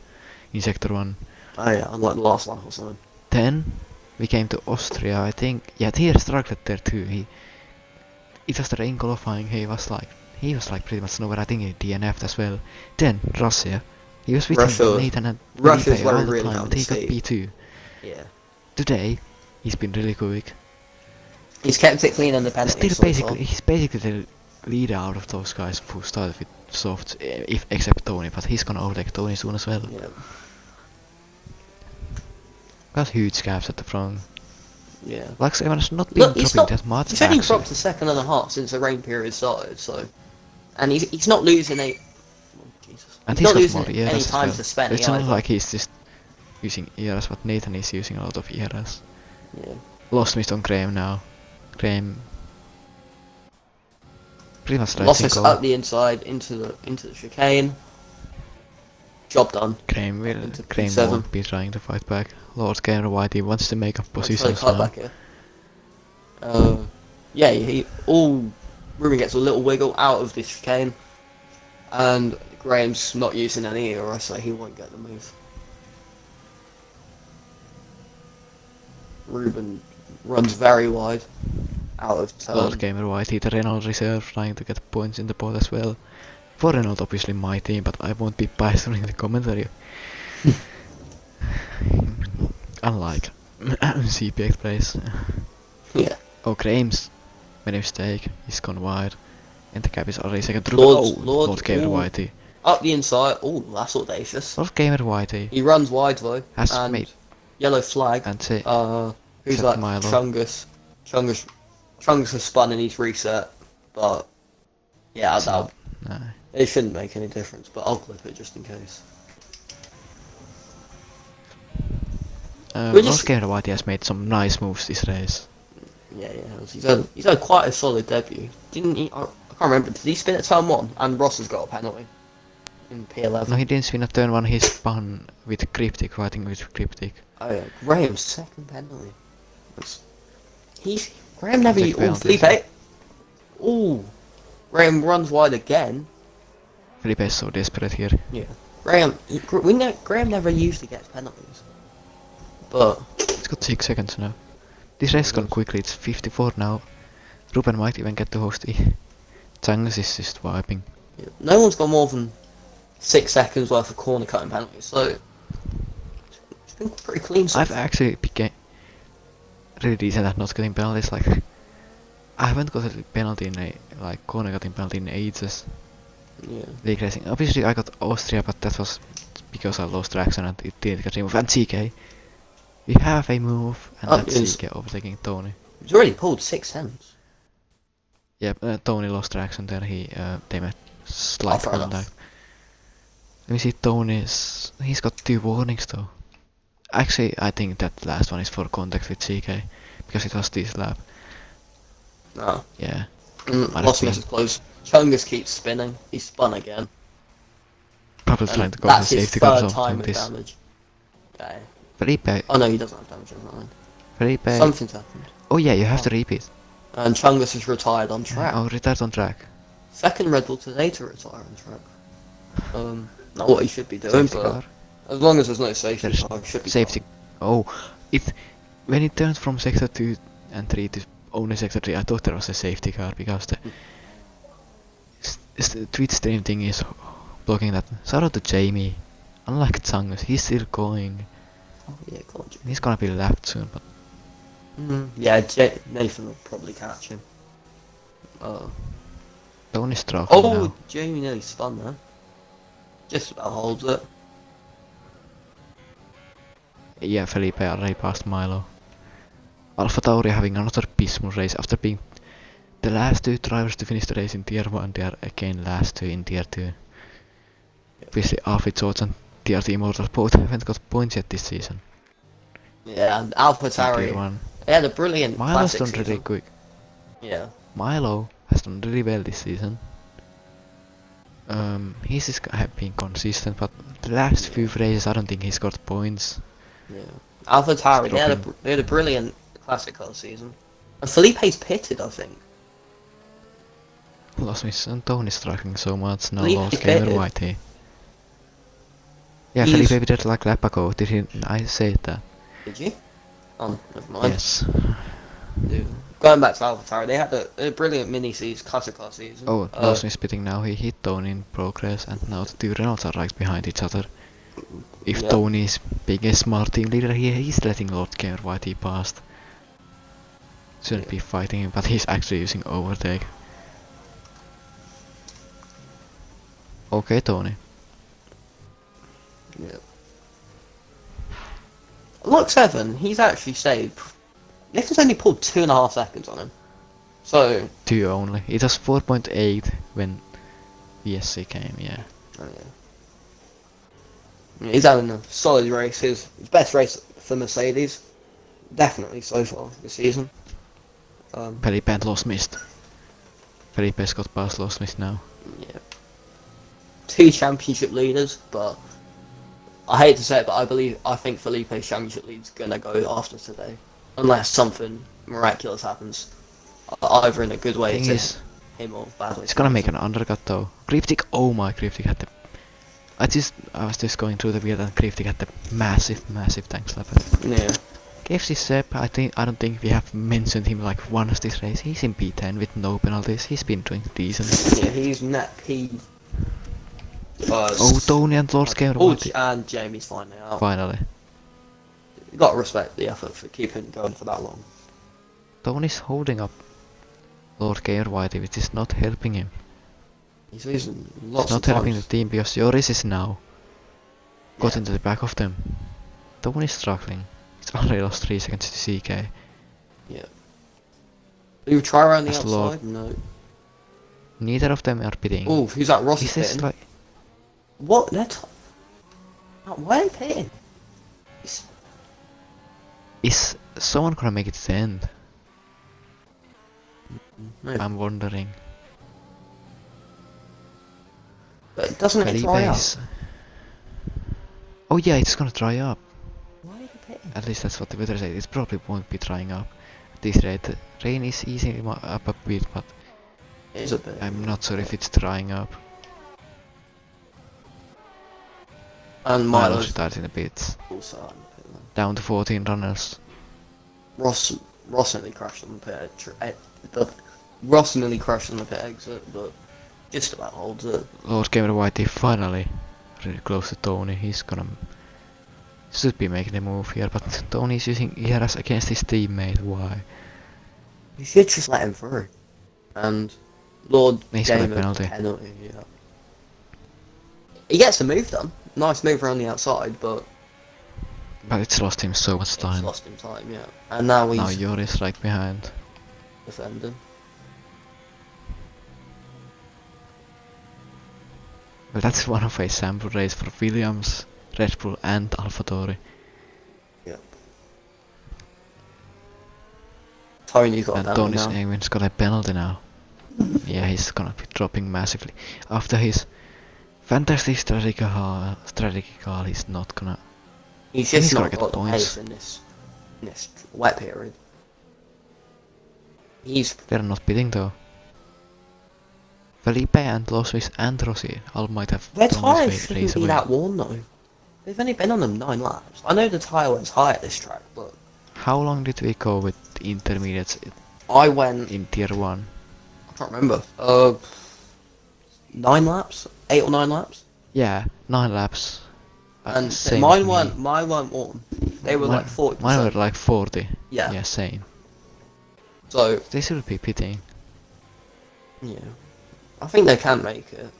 in sector 1. Oh yeah, unlike the last lap or something. Then we came to Austria, I think. Yeah, he struggled there too. It was the rain qualifying. He was like pretty much nowhere. I think he DNF'd as well. Then Russia. He was between Russia- Nathan and Russia's Felipe where all we the really time, found but he the got speed. P2. Yeah. Today, he's been really quick. He's kept it clean and the penalties. He's basically the leader out of those guys who started with softs, if except Tony, but he's gonna overtake Tony soon as well. Yeah. Got huge gaps at the front. Yeah. Lux Evans not been Look, he's dropping not. that much. He's only actually. dropped a second and a half since the rain period started. So, and he's not losing any. Oh, Jesus. And He's not got losing more any ERS as time well. to spend. It's not like he's just using ERS, but Nathan is using a lot of ERS. Yeah. Lost missed on Graham now. Graham pretty much Lost letting us go. up the inside into the chicane. Job done. Graham into P7 P7. won't be trying to fight back. Lord Gamer Whitey wants to make up Let's positions cut now. back here. Yeah, Ruben gets a little wiggle out of this chicane, and Graham's not using any ERS, so he won't get the move. Ruben runs very wide, out of turn. Lord Gamer Whitey, the Renault reserve, trying to get points in the board as well. For Renault, obviously my team, but I won't be biased during the commentary. Unlike CPX plays. Yeah. Oh, Graham's made a mistake. He's gone wide. And the gap is already second. Lord Gamer ooh. Whitey. Up the inside. Oh, that's audacious. Lord Gamer Whitey He runs wide though, has and made yellow flag. and say Who's Except like Milo. Chungus? Chungus has spun and he's reset, but yeah, So, no. it shouldn't make any difference. But I'll clip it just in case. We're Lord just- Gamer Whitey has made some nice moves this race. Yeah, he's had quite a solid debut. Didn't he? I can't remember. Did he spin at turn 1? And Ross has got a penalty in P11. No, he didn't spin at turn 1, he spun with Cryptic, fighting with Cryptic. Oh yeah, Graham's second penalty. Graham never. Take Oh, penalties. Felipe. Oh, Graham runs wide again. Felipe is so desperate here. Yeah, Graham never usually gets penalties, but It's got 6 seconds now. This race has gone quickly, it's 54 now. Ruben might even get to host the Chang's is just wiping. Yeah. No one's got more than 6 seconds worth of corner cutting penalties, so it's been pretty clean so I've far. actually became really decent at not getting penalties. Like, I haven't got a penalty in corner cutting penalty in ages. Yeah. League racing. Obviously, I got Austria, but that was because I lost traction and it didn't get removed. And CK, we have a move, and that's yes. CK overtaking Tony. He's already pulled 6 cents. Yep, Tony lost traction there. They met slight fair contact. enough. Let me see. He's got 2 warnings though. Actually, I think that last one is for contact with CK because it was this lap. No. Yeah. Lost misses close. Chungus keeps spinning. He spun again. Probably And trying to go for that's his safety car or third something time with with this. damage. Okay. Felipe. Oh no, he doesn't have damage on that line. Felipe. Something's happened. Oh yeah, you have to repeat. And Chungus is retired on track. Oh, retired on track. Second Red Bull today to retire on track. Not what he should be doing, Safety but car. as long as there's no safety There's car, he should be safety. fine. Oh, when it turned from sector 2 and 3 to only sector 3, I thought there was a safety car because the Twitch stream thing is blocking that. Shout out to Jamie. Unlike Chang'us, he's still going. Oh yeah, go on, Jim. He's gonna be left soon, but Yeah, Nathan will probably catch him. Tony's struggling Oh, now. Jamie nearly spun there. Just about holds it. Yeah, Felipe already passed Milo. Alpha Tauri having another abysmal race after being the last 2 drivers to finish the race in tier 1. They are again last 2 in tier 2. Obviously, Alfie George and TRT Immortal both haven't got points yet this season. Yeah, and Alpha In tier Tauri. 1. They had a brilliant Milo's classic done season. really quick. Yeah. Milo has done really well this season. He's just been consistent, but the last few races I don't think he's got points. Yeah. Alpha Tauri, they had a brilliant classic car season. And Felipe's pitted, I think. Lost Miss and Tony's struggling so much now. Felipe Lost pitted. Gamer Whitey. Yeah, He's- Felipe did like lap ago. Did he? I said that. Did you? Oh, never mind. Yes. Yeah. Going back to Alpha Tauri, they had a brilliant mini season, classic car season. Oh, Lost Miss spitting now. He hit Tony in progress, and now the 2 Renaults are right behind each other. If Yeah. Tony's being a smart team leader, he's letting Lord Gamer Whitey past. Shouldn't be fighting him, but he's actually using overtake. Okay, Tony. Yeah. Look, 7, he's actually saved. Nathan's only pulled 2.5 seconds on him. So, 2 only. It was 4.8 when VSC came, yeah. oh, yeah. He's having a solid race. His best race for Mercedes, definitely so far this season. Felipe and Lost Mist. Felipe's got past Lost Mist now. Yeah. 2 championship leaders, but I hate to say it, but I think Felipe's championship lead's gonna go after today, unless something miraculous happens, either in a good way Thing to is, him or badly. it's gonna make an undercut though. Cryptic, oh my, Cryptic had the... I was just going through the wheel and Cryptic had the massive tank slapper. Yeah. KFC Sepp, I don't think we have mentioned him like once this race. He's in P10 with no penalties. He's been doing decent. Yeah, he's net P. Oh, Tony and Lord Gamer Oh, Whitey. and Jamie's finally out. Finally. You gotta respect the effort for keeping it going for that long. Tony's holding up Lord Gamer Whitey, which is not helping him. He's losing It's lots not of helping the times. team because Joris is now got Yeah. into the back of them. Tony's struggling. He's already lost 3 seconds to CK. Yeah. Do you try around the That's outside? low. No. Neither of them are pitting. Oh, who's that? Rossi Is this pitting? like... What? Why are they pitting? Is someone gonna make it to the end? No. I'm wondering. But doesn't it dry up? Felipe's... Oh yeah, it's gonna dry up. Why are they pitting? At least that's what the weather says. It probably won't be drying up at this rate. The rain is easing up a bit, but It is a bit. I'm not sure if it's drying up. And Milo Milo's starts in a bit. also on the pit lane. Down to 14 runners. Ross nearly crashed on the pit. Ross nearly crashed on the pit exit, but just about holds it. Lord Gamer Whitey finally really close to Tony. He's gonna should be making a move here, but Tony's using ERS against his teammate. Why? You should just let him through. And Lord He's got a Gamer penalty. yeah. He gets a move done. Nice move around the outside, but But it's lost him so much it's time. lost him time, yeah. And now he's Now Joris right behind. defending. Well, that's one of a sample race for Williams, Red Bull and AlphaTauri. Yeah. Tony got a And penalty Tony's now. England's got a penalty now. Yeah, he's gonna be dropping massively. After his fantastic strategy call, he's not gonna... He's just he's not gonna get got the points. pace in this wet period. He's They're not bidding though. Felipe and Loswis and Rossi all might have their thrown tyres this shouldn't race be away. that worn though. They've only been on them 9 laps. I know the tyre wears high at this track, but How long did we go with intermediates I went. in tier 1? I can't remember. 9 laps, 8 or 9 laps, Yeah, 9 laps. and Same mine as weren't. me. Mine weren't worn. They were like 40%. Mine were like 40. Yeah. Yeah, same. So They should be pitting. yeah, I think they can make it.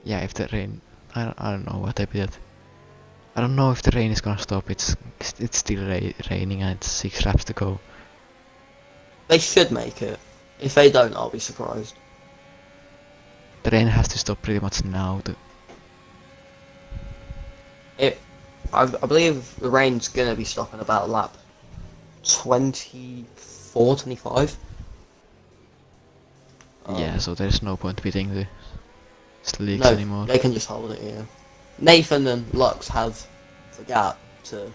Yeah, if the rain... I don't know what they did. I don't know if the rain is gonna stop. It's still raining and it's 6 laps to go. They should make it. If they don't, I'll be surprised. The rain has to stop pretty much now. I believe the rain's gonna be stopping about lap 24, 25. Yeah, so there's no point pitting the slicks No, anymore. they can just hold it, yeah. Nathan and Lux have the gap to,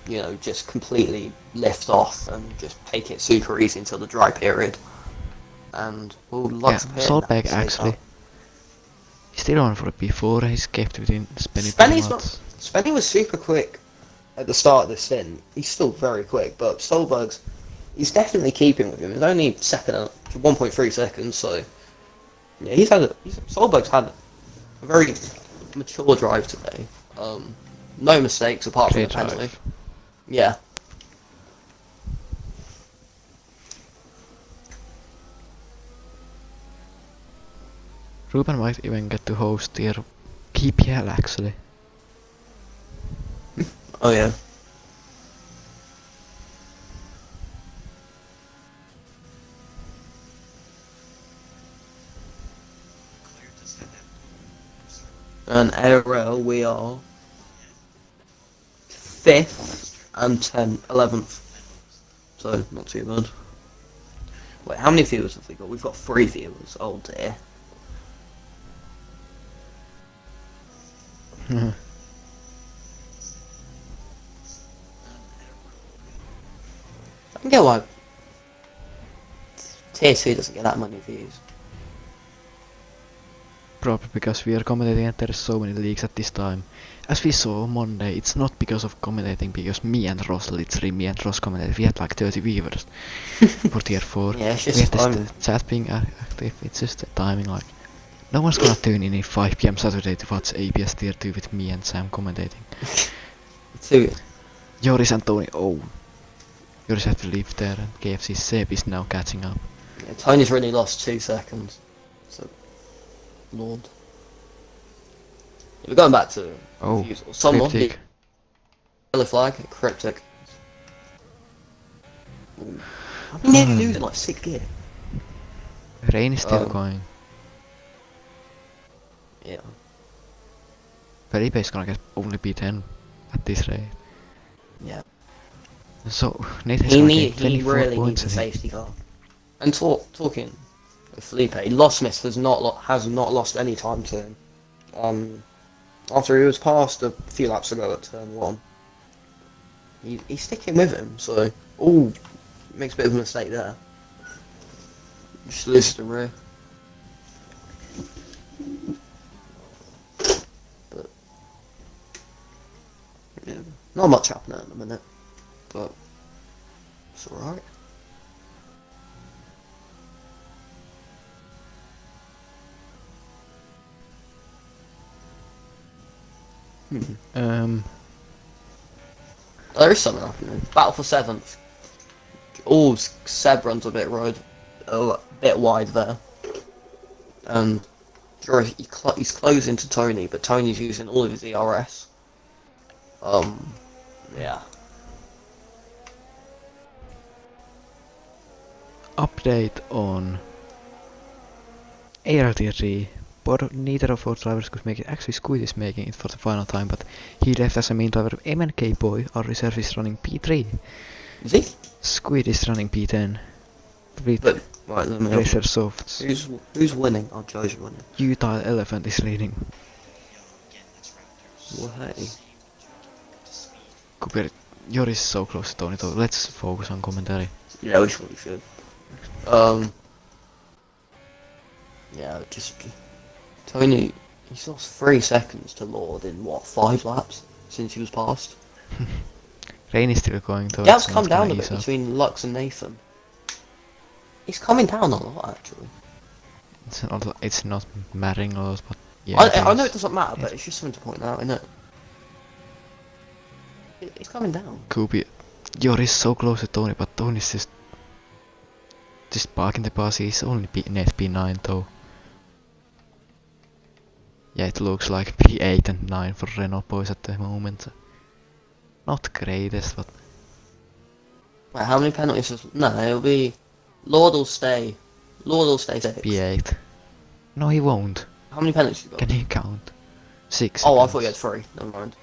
you know, just completely lift off and just take it super easy until the dry period. And, well, Yeah, Lux appeared now, Solberg so actually. He's still on for a P4, he's kept within Spenny Spenny's pretty not... much. Spenny was super quick at the start of the stint. He's still very quick, but Solberg's... He's definitely keeping with him. He's only second up to 1.3 seconds, so... Yeah, Solberg's had a very mature drive today. No mistakes apart from Great the penalty. drive. Yeah. Ruben might even get to host their PPL actually. Oh yeah. And ARL we are 5th and 11th. So not too bad. Wait, how many viewers have we got? We've got 3 viewers. Oh dear. I can get why Tier 2 doesn't get that many views. Probably because we are commentating and there are so many leaks at this time. As we saw on Monday, it's not because of commentating, because me and Ross, literally me and Ross commentated, we had like 30 viewers for tier 4. Yeah, it's We just had timing. the chat being active, it's just the timing like... No one's gonna tune in at 5 PM Saturday to watch ABS tier 2 with me and Sam commentating. 2. Joris and Tony, oh. Joris had to leave there and KFC Seb is now catching up. Yeah, Tony's really lost 2 seconds. So, Lord. We're going back to Oh, views. Someone the Cryptic. yellow flag, cryptic. Ooh. I'm nearly losing like 6 gear. Rain is still Oh. going. Yeah. Felipe is gonna get only P10 at this rate. Yeah. So, Nathan's He gonna need, get he 24 really points needs a I think. safety car. And talking with Felipe, Lossmith has not lost any time to him. After he was passed a few laps ago at turn 1, he's sticking with him. So, makes a bit of a mistake there. Just loses the rear. But yeah, not much happening at the minute. But it's alright. There is something happening. Battle for 7th. Oh, Seb runs a bit wide there. And he's closing to Tony, but Tony's using all of his ERS. Yeah. Update on ART3. Neither of our drivers could make it. Actually, Squid is making it for the final time, but he left as a main driver. MNK Boy, our reserve, is running P3. Is he? Squid is running P10. With But, right, let me Racer Softs. Who's winning? Oh, Joe's winning. Utah Elephant is leading. Well, hey. Cooper, Joris is so close to Tony, though. Let's focus on commentary. Yeah, we should. Yeah, just Tony. He's lost 3 seconds to Lord in what 5 laps since he was passed. Rain is still going, though. Gap's it's come not down gonna a bit ease up. between Lux and Nathan. He's coming down a lot actually. It's not mattering a lot, but yeah. I know it doesn't matter, but it's just something to point out, isn't it? He's coming down. Kubi, Joris is so close to Tony, but Tony's just parking the bus. He's only net P9 though. Yeah, it looks like P8 and 9 for Renault boys at the moment. Not greatest, but Wait, how many penalties is... No, it'll be... Lord will stay 6. P8. No, he won't. How many penalties you got? Can he count? 6. Oh, I seconds. thought you had 3. Never mind.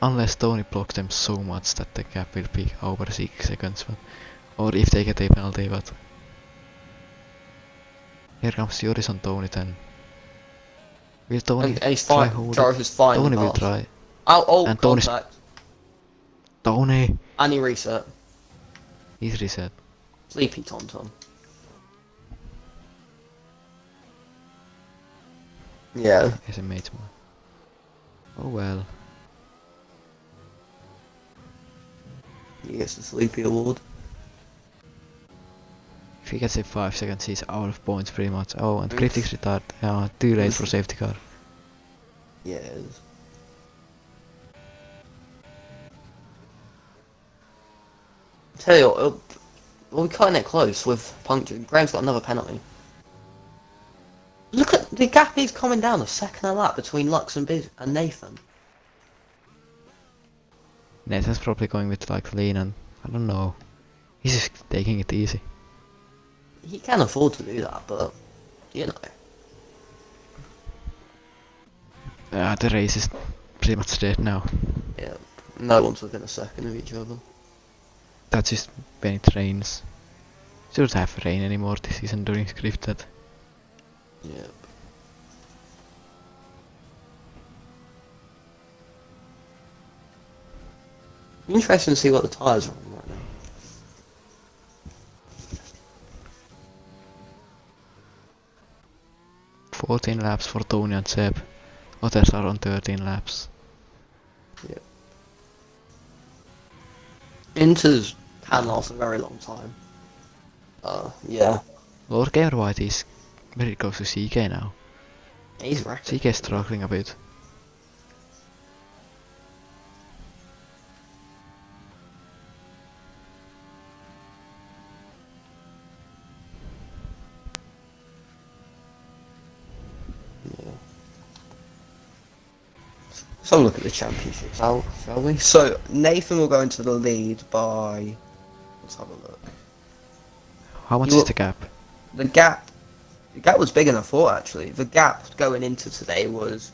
Unless Tony blocks them so much that the gap will be over 6 seconds. But, or if they get a penalty, but... Here comes Joris on Tony then. Will Tony And he's try fine. hold Jarvis it? is fine. Tony will try. Oh, And Tony's- contact. Tony! And he reset. He's reset. Sleepy Tonton. Yeah. As a mate more. Oh well. He gets the Sleepy Award. If he gets a 5 seconds, he's out of points pretty much. Oh, and Cryptic's retired. Too late for safety car. Yeah, it is. Tell you what, we're cutting it close with puncture. Graham's got another penalty. Look at the gap is coming down a second a lap between Lux and Nathan. Nathan's probably going with like lean and I don't know. He's just taking it easy. He can afford to do that, but you know. The race is pretty much dead now. Yeah, no one's within a second of each other. That's just when it rains. Shouldn't have rain anymore this season during scripted. Yeah. Interesting to see what the tyres are on right now. — 14 laps for Tony and Seb. Others are on 13 laps. Yeah. Inters can last a very long time. Yeah. Lord Gamer White is very close to CK now. He's wrecking. CK is struggling a bit. Yeah. So look at the championships, shall we? So Nathan will go into the lead by. Let's have a look. How much You is will- the gap? The gap was bigger than I thought actually. The gap going into today was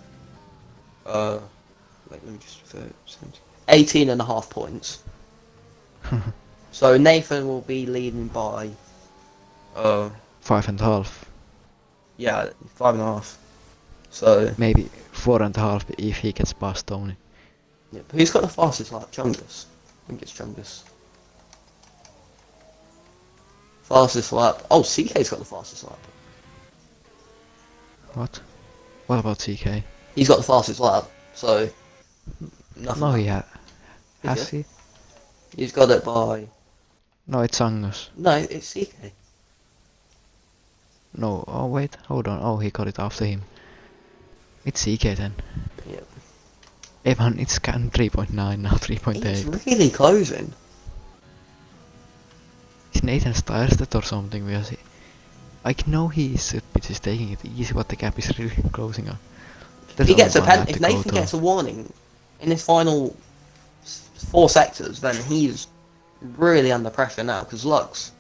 wait, let me just 18.5 points. So Nathan will be leading by 5.5. yeah, 5.5. So Maybe 4.5 if he gets past Tony. yeah, but who's got the fastest lap? Chungus. I think it's Chungus. Fastest lap. Oh, CK's got the fastest lap. What? What about CK? He's got the fastest lap, so nothing. No, he has Is he? He's got it by. No, it's Angus. No, it's CK. No, oh wait, hold on. Oh, he got it after him. It's CK then. Yep. Hey man, it's gotten 3.9 now, He's 3.8. really closing. Is Nathan started or something? Because I know he is just taking it easy, but the gap is really closing up. If There's he only gets a one pen, lap if to go Nathan to. gets a warning in his final 4 sectors, then he's really under pressure now because Lux,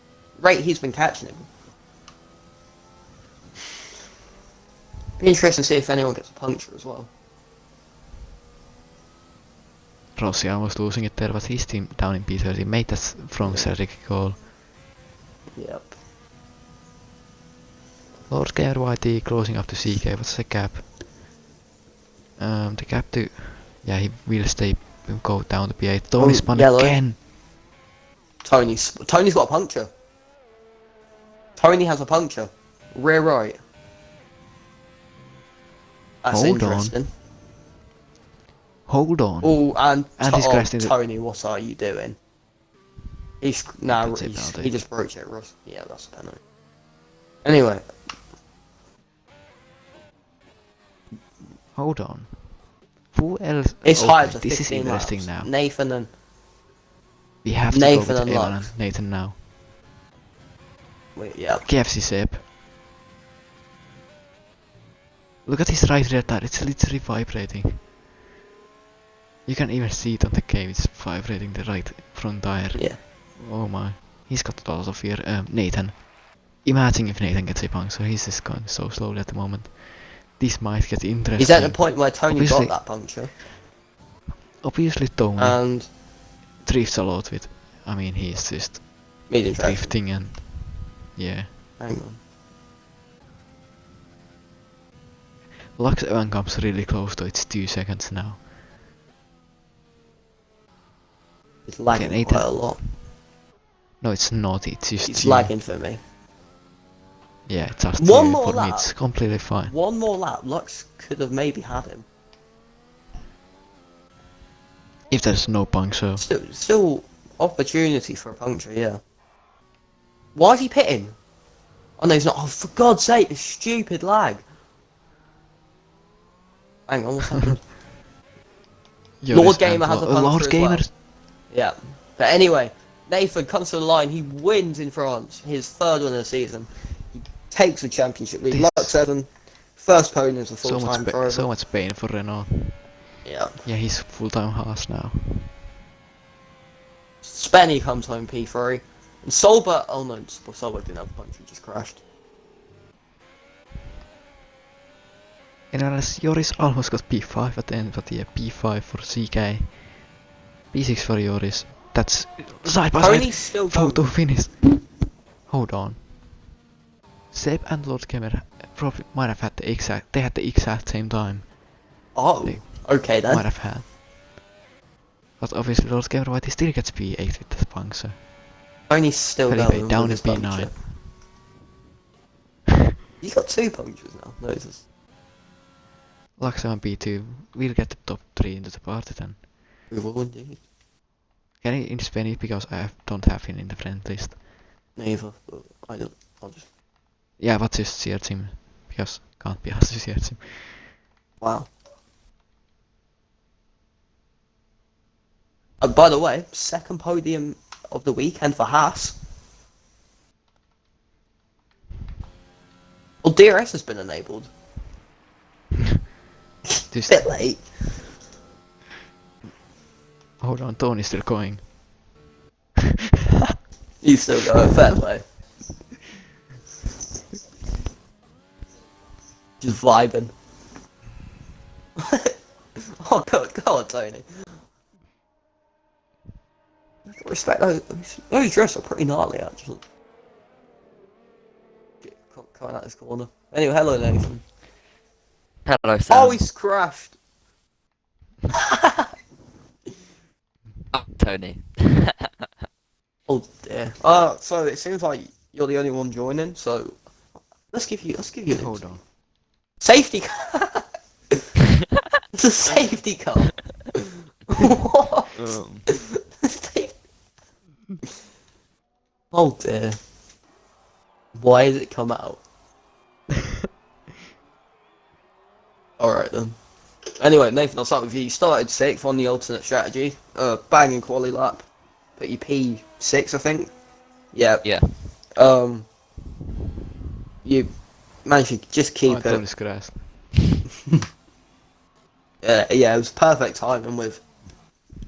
he's been catching him. Be interesting to see if anyone gets a puncture as well. Rossi almost losing it there, but his team down in P30 made that from strategic goal. Yep. Lord KRYT closing up to CK, what's the gap? The gap to... Yeah, he will go down to P8. Tony spun yellow. again! Tony's got a puncture. Tony has a puncture. Rear right. That's Hold interesting. Hold on. Oh, and he's crashed into... Tony, what are you doing? He just broke it, Russ. Yeah, that's a penalty. Anyway. Hold on. Who else? It's okay, higher to this is 15 interesting laps. now. Nathan and... We have to Nathan go with and Evan Lux. and Nathan now. Wait, yeah. KFC Seb. Look at his right rear tire, it's literally vibrating. You can even see it on the game, it's vibrating the right front tire. Yeah. Oh my. He's got a lot of fear. Nathan. Imagine if Nathan gets a puncture, he's just going so slowly at the moment. This might get interesting. He's at the point where Tony Obviously- got that puncture. Obviously Tony And... drifts a lot with... I mean, he's just medium traction. drifting and... Yeah. Hang on. Lux Evan comes really close to it's 2 seconds now. It's lagging Okay, quite Nathan. a lot. No, it's not, it's just It's you. lagging for me. Yeah, it's just One you. more For me lap. it's completely fine. One more lap, Lux could have maybe had him. If there's no puncture. Still opportunity for a puncture, yeah. Why is he pitting? Oh no, he's not. Oh, for God's sake, this stupid lag. Hang on, what's happening? Lord Gamer has a puncture Lord as Gamer. well. Yeah. But anyway, Nathan comes to the line, he wins in France, his 3rd win of the season. He takes the championship lead. This- Lux 7, first podium as a So full-time driver. so much pain for Renault. Yeah. Yeah, he's full-time Haas now. Spenny comes home P3. And Solberg, oh no, Solberg didn't have a puncture, he just crashed. And whereas Joris almost got P5 at the end, but yeah, P5 for CK. P6 for Joris. That's side by Tony's side. still Photo going. finish. Hold on. Seb and Lord Gamer probably might have had they had the exact same time. Oh, They okay then. Might have had. But obviously Lord Gamer White still gets P8 with the puncture. Tony's still Felipe going down with in his P9. puncture. He's got 2 punctures now. No, it's just... Lux and P2 will get the top 3 into the party then. We will indeed. Can he in it because don't have him in the friend list. Neither, but I don't. I'll just... Yeah, but just search him. Because can't be asked to search him. Wow. By the way, 2nd podium of the weekend for Haas. Well, DRS has been enabled. Just Bit late. hold on, Tony's still going. He's still going. Fair play. Just vibing. Oh god, go on, Tony. Respect those dress are pretty gnarly actually. Coming out this corner. Anyway, hello Nathan. Hello, Sam. Oh, he's crashed. Tony. Oh dear. So it seems like you're the only one joining. So let's give you an Hold on. safety car. It's a safety car. What? Oh dear. Why did it come out? Alright then. Anyway, Nathan, I'll start with you. You started 6th on the alternate strategy. Banging quali lap. But you P6, I think. Yeah. Yeah. You managed to just keep Anton it. is grass. Yeah, it was perfect timing with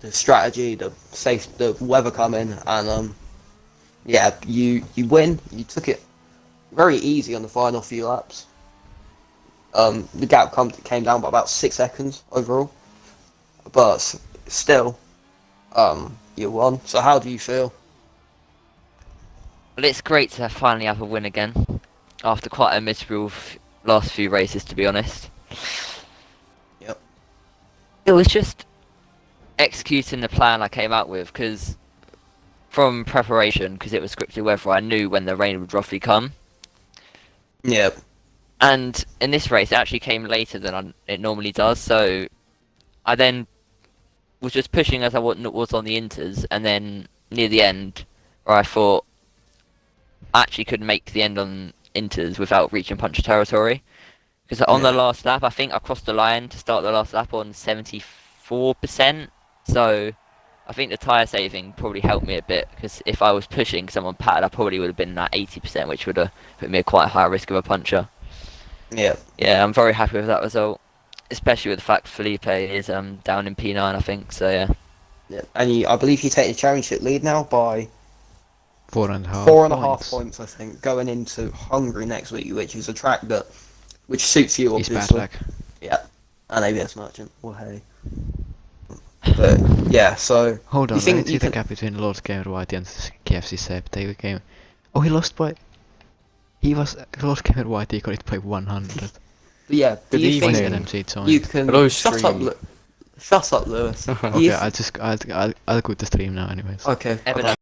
the strategy, the weather coming, and yeah, you win. You took it very easy on the final few laps. The gap came down by about 6 seconds overall, but still, you won. So how do you feel? Well, it's great to finally have a win again. After quite a miserable last few races, to be honest. Yep. It was just executing the plan I came out with, because from preparation, because it was scripted weather, I knew when the rain would roughly come. Yep. And in this race, it actually came later than it normally does, so I then was just pushing as I was on the inters, and then near the end, where I thought I actually could make the end on inters without reaching puncher territory. Because on the last lap, I think I crossed the line to start the last lap on 74%, so I think the tyre saving probably helped me a bit, because if I was pushing someone pad, I probably would have been at 80%, which would have put me at quite a high risk of a puncher. Yeah. Yeah, I'm very happy with that result, especially with the fact Felipe is down in P9, I think. So yeah. Yeah. And I believe you take the championship lead now by 4.5 4.5 points, I think, going into Hungary next week, which is a track which suits you He's obviously. back. Yeah, and ABS Merchant. Well, hey. But yeah, so Hold on, you think let's see you the can? gap between Lord Gamer White and KFC Seb. They became. Oh, he lost by. He was Lord Gamer White. He got it by 100. Yeah, do Good you evening. think NMG joined. you can? Hello, Shut stream. up, Shut up, Lewis. Do Okay, you I'll quit the stream now, anyways. Okay. Evan, okay.